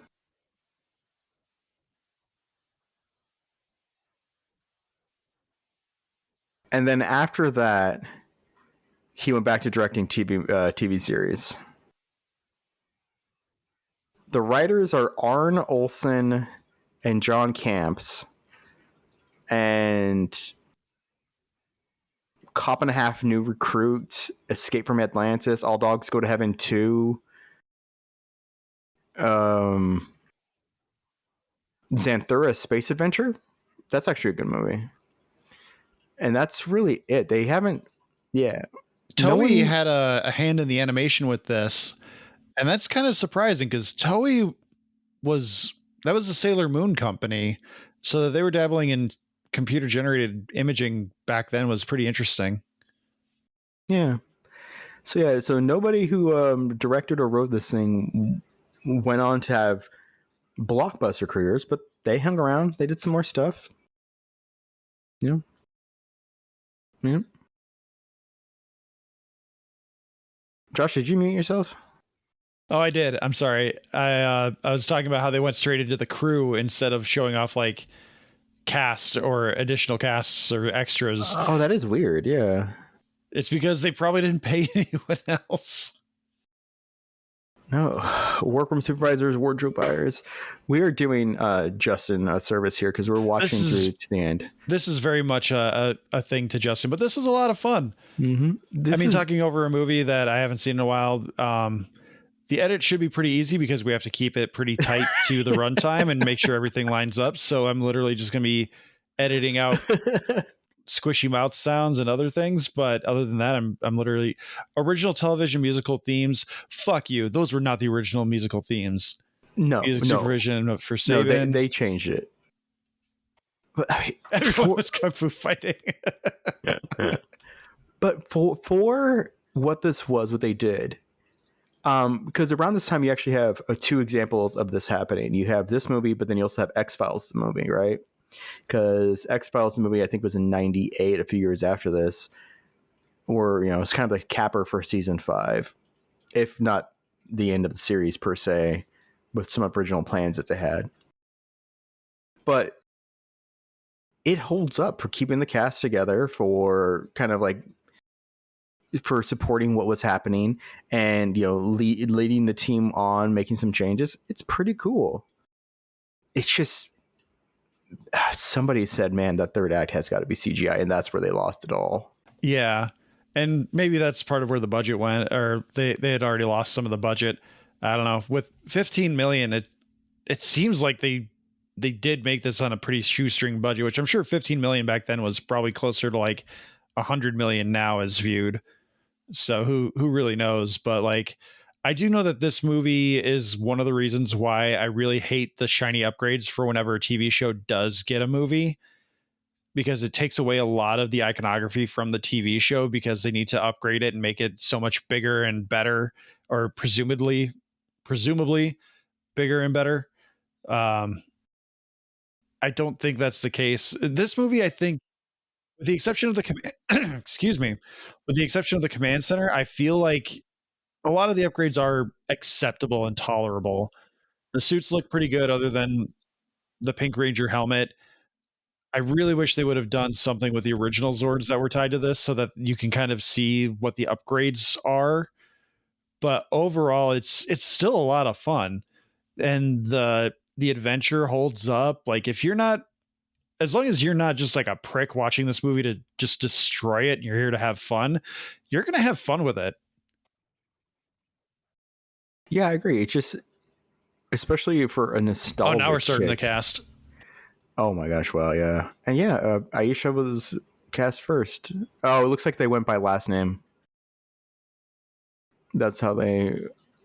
And then after that, he went back to directing TV series. The writers are Arn Olson and John Camps, and Cop and a Half New Recruits, Escape from Atlantis, All Dogs Go to Heaven 2, Xanthura Space Adventure. That's actually a good movie. And that's really it. They haven't, Toei had a hand in the animation with this, and that's kind of surprising because Toei was a Sailor Moon company, so that they were dabbling in computer generated imaging back then was pretty interesting. Yeah. So nobody who directed or wrote this thing went on to have blockbuster careers, but they hung around. They did some more stuff. Yeah. Josh, did you mute yourself? Oh, I did. I'm sorry. I was talking about how they went straight into the crew instead of showing off like cast or additional casts or extras. Oh, that is weird. Yeah. It's because they probably didn't pay anyone else. No, workroom supervisors, wardrobe buyers. We are doing Justin a service here because we're watching through to the end. This is very much a thing to Justin, but this was a lot of fun. Mm-hmm. Talking over a movie that I haven't seen in a while. The edit should be pretty easy because we have to keep it pretty tight to the runtime and make sure everything lines up. So I'm literally just going to be editing out squishy mouth sounds and other things, but other than that, I'm literally original television musical themes. Fuck you. Those were not the original musical themes. Music supervision for Saban. No, they changed it. But everyone was kung fu fighting. But for what this was, what they did, because around this time you actually have two examples of this happening. You have this movie, but then you also have X-Files, the movie, right? Because X-Files, the movie, I think was in 98, a few years after this, or, it's kind of like capper for season 5, if not the end of the series per se, with some original plans that they had. But it holds up for keeping the cast together, for kind of like for supporting what was happening and, leading the team on, making some changes. It's pretty cool. It's just, somebody said, man, that third act has got to be CGI, and that's where they lost it all. Yeah. And maybe that's part of where the budget went, or they had already lost some of the budget. I don't know. With 15 million, it seems like they they did make this on a pretty shoestring budget, which I'm sure 15 million back then was probably closer to like 100 million now as viewed. So who really knows? But like, I do know that this movie is one of the reasons why I really hate the shiny upgrades for whenever a TV show does get a movie, because it takes away a lot of the iconography from the TV show because they need to upgrade it and make it so much bigger and better, or presumably bigger and better. I don't think that's the case. This movie, I think, with the exception of the excuse me, with the exception of the command center, I feel like a lot of the upgrades are acceptable and tolerable. The suits look pretty good, other than the Pink Ranger helmet. I really wish they would have done something with the original Zords that were tied to this, so that you can kind of see what the upgrades are. But overall, it's still a lot of fun, and the adventure holds up. Like, if you're not, as long as you're not just like a prick watching this movie to just destroy it and you're here to have fun, you're gonna have fun with it. Yeah, I agree. It's just, especially for a Oh, nostalgia. now we're starting the kick. cast. Oh my gosh! Well, yeah, and yeah, Aisha was cast first. Oh, it looks like they went by last name. That's how they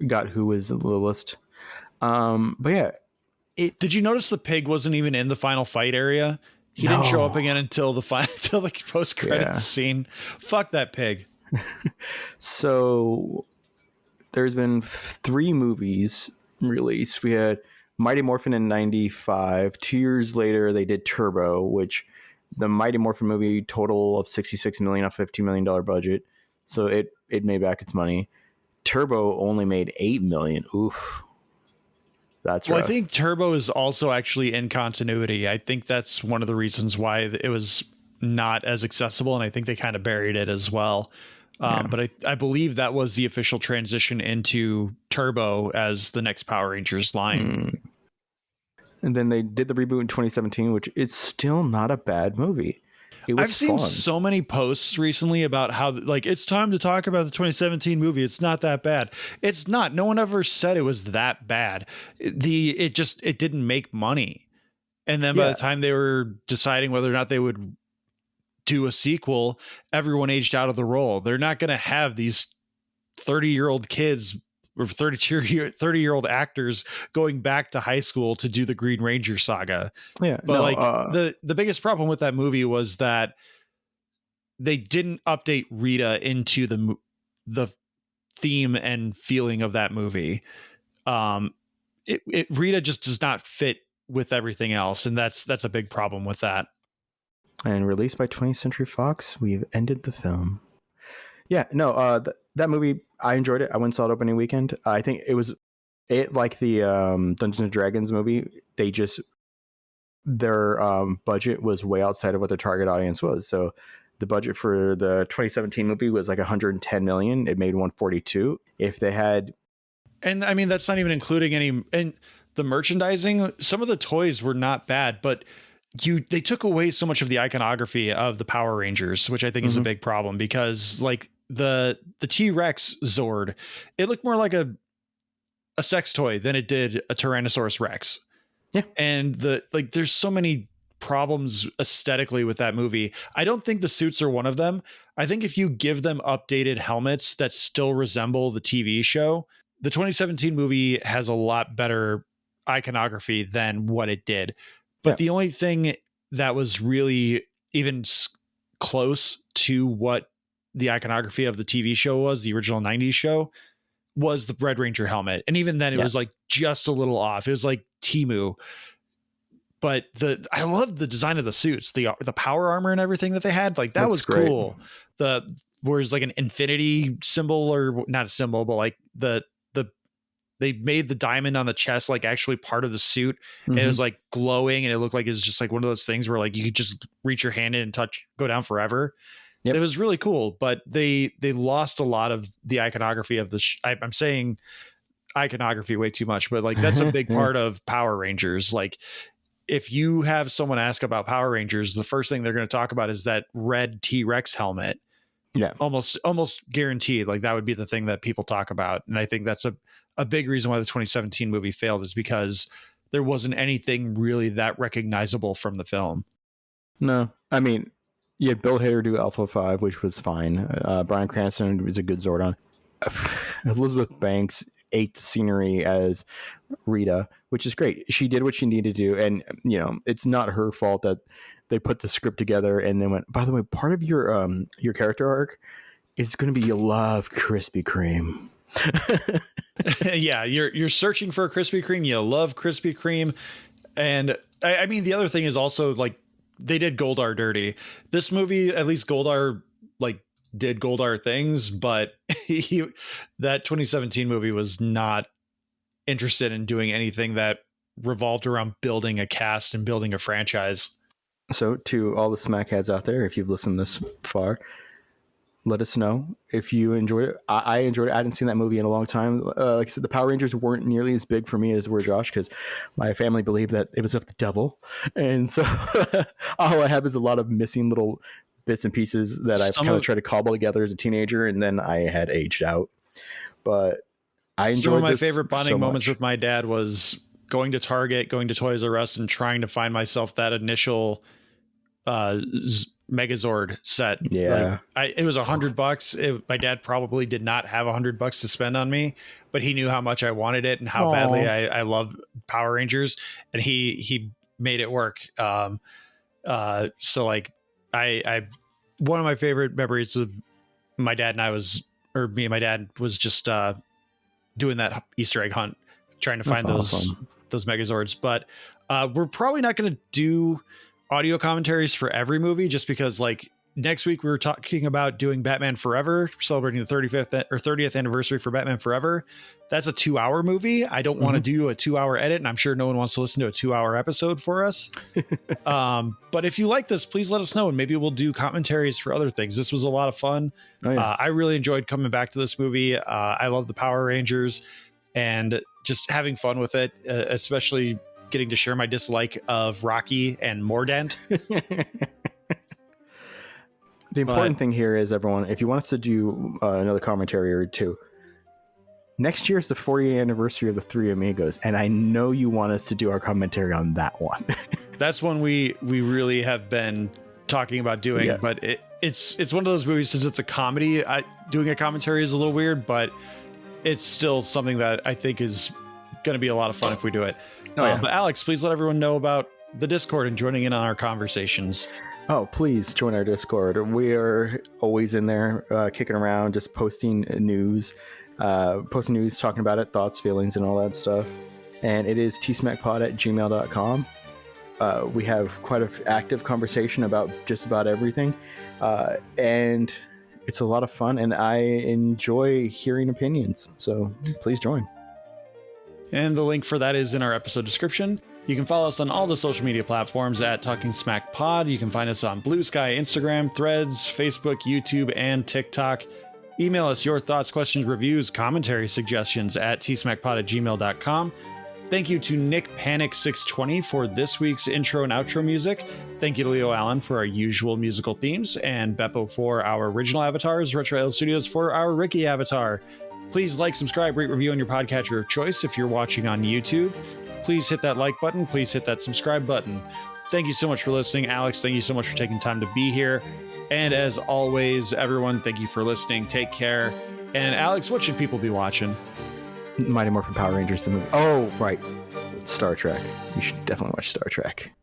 got who was the list. But yeah, Did you notice the pig wasn't even in the final fight area? He didn't show up No. again until the until the post credits Yeah. scene. Fuck that pig. So there's been 3 movies released. We had Mighty Morphin in 95. 2 years later, they did Turbo, which the Mighty Morphin movie total of $66 million off $15 million budget. So it made back its money. Turbo only made $8 million. Oof. That's Well, rough. I think Turbo is also actually in continuity. I think that's one of the reasons why it was not as accessible, and I think they kind of buried it as well. But I believe that was the official transition into Turbo as the next Power Rangers line. And then they did the reboot in 2017, which is still not a bad movie. It was I've seen fun. so many posts recently about how, like, it's time to talk about the 2017 movie. It's not that bad. It's not. No one ever said it was that bad. It didn't make money. And then by Yeah. the time they were deciding whether or not they would do a sequel, everyone aged out of the role. They're not going to have these 30-year-old kids or 30-year-old actors going back to high school to do the Green Ranger saga. Yeah, But the biggest problem with that movie was that they didn't update Rita into the theme and feeling of that movie. Rita just does not fit with everything else, and that's a big problem with that. and released by 20th Century Fox, we've ended the film. Yeah, no, that movie, I enjoyed it. I went and saw it opening weekend. I think it like the Dungeons and Dragons movie. Their budget was way outside of what their target audience was. So the budget for the 2017 movie was like 110 million. It made 142. If they had, And I mean, that's not even including any, and the merchandising, some of the toys were not bad, but they took away so much of the iconography of the Power Rangers, which I think is a big problem, because like the T-Rex Zord, it looked more like a sex toy than it did a Tyrannosaurus Rex. Yeah. And there's so many problems aesthetically with that movie. I don't think the suits are one of them. I think if you give them updated helmets that still resemble the TV show, the 2017 movie has a lot better iconography than what it did. But the only thing that was really even close to what the iconography of the TV show was, the original 90s show, was the Red Ranger helmet. And even then it was like just a little off. It was like Timu. But I loved the design of the suits, the power armor and everything that they had. Like that was great. cool. Whereas like an infinity symbol, or not a symbol, but like they made the diamond on the chest like actually part of the suit, and it was like glowing, and it looked like it's just like one of those things where like you could just reach your hand in and go down forever. It was really cool, but they lost a lot of the iconography of the I'm saying iconography way too much, but like that's a big part of Power Rangers. Like if you have someone ask about Power Rangers, the first thing they're going to talk about is that red T-Rex helmet. Yeah, almost guaranteed. Like that would be the thing that people talk about. And I think that's a big reason why the 2017 movie failed, is because there wasn't anything really that recognizable from the film. No, I mean, you had Bill Hader do Alpha 5, which was fine. Bryan Cranston was a good Zordon. Elizabeth Banks ate the scenery as Rita, which is great. She did what she needed to do, and it's not her fault that they put the script together and then went, by the way, part of your character arc is going to be you love Krispy Kreme. Yeah, you're searching for a Krispy Kreme. You love Krispy Kreme, and I mean the other thing is also like they did Goldar dirty. This movie, at least Goldar did Goldar things, but that 2017 movie was not interested in doing anything that revolved around building a cast and building a franchise. So to all the smackheads out there, if you've listened this far, let us know if you enjoyed it. I enjoyed it. I hadn't seen that movie in a long time. Like I said, the Power Rangers weren't nearly as big for me as were Josh, because my family believed that it was of the devil. And so all I have is a lot of missing little bits and pieces that I've kind of tried to cobble together as a teenager, and then I had aged out. But I enjoyed some of my this favorite bonding so moments much. with my dad was going to Target, going to Toys R Us, and trying to find myself that initial Megazord set. Yeah. It was $100. My dad probably did not have $100 to spend on me, but he knew how much I wanted it and how badly I love Power Rangers, and he made it work. So like I one of my favorite memories of my dad and I was, or me and my dad was just doing that Easter egg hunt, trying to find those Megazords. But we're probably not going to do audio commentaries for every movie, just because like next week we were talking about doing Batman Forever, celebrating the 35th or 30th anniversary for Batman Forever. That's a 2-hour movie. I don't want to do a 2-hour edit, and I'm sure no one wants to listen to a 2-hour episode for us. But if you like this, please let us know, and maybe we'll do commentaries for other things. This was a lot of fun. Oh, yeah. I really enjoyed coming back to this movie. I love the Power Rangers and just having fun with it, especially getting to share my dislike of Rocky and Mordant. The important thing here is, everyone, if you want us to do another commentary or two, next year is the 40th anniversary of the Three Amigos, and I know you want us to do our commentary on that one. That's one we really have been talking about doing, yeah. But it's one of those movies, since it's a comedy, doing a commentary is a little weird, but it's still something that I think is going to be a lot of fun if we do it. Oh, yeah. But Alex, please let everyone know about the Discord and joining in on our conversations. Oh, please join our Discord. We are always in there, kicking around, just posting news, talking about it, thoughts, feelings, and all that stuff. And it is tsmackpod@gmail.com. We have quite an active conversation about just about everything. And it's a lot of fun, and I enjoy hearing opinions. So please join. And the link for that is in our episode description. You can follow us on all the social media platforms at Talking Smack Pod. You can find us on Blue Sky, Instagram, Threads, Facebook, YouTube, and TikTok. Email us your thoughts, questions, reviews, commentary suggestions at tsmackpod@gmail.com. Thank you to Nick Panic 620 for this week's intro and outro music. Thank you to Leo Allen for our usual musical themes, and Beppo for our original avatars, Retro L Studios for our Ricky avatar. Please like, subscribe, rate, review on your podcatcher of choice if you're watching on YouTube. Please hit that like button. Please hit that subscribe button. Thank you so much for listening. Alex, thank you so much for taking time to be here. And as always, everyone, thank you for listening. Take care. And Alex, what should people be watching? Mighty Morphin Power Rangers, the movie. Oh, right. Star Trek. You should definitely watch Star Trek.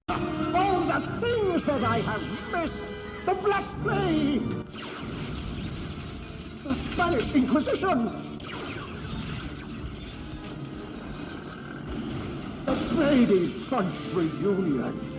Oh, the things that I have missed! The Black Plague! The Spanish Inquisition! The Brady Bunch reunion!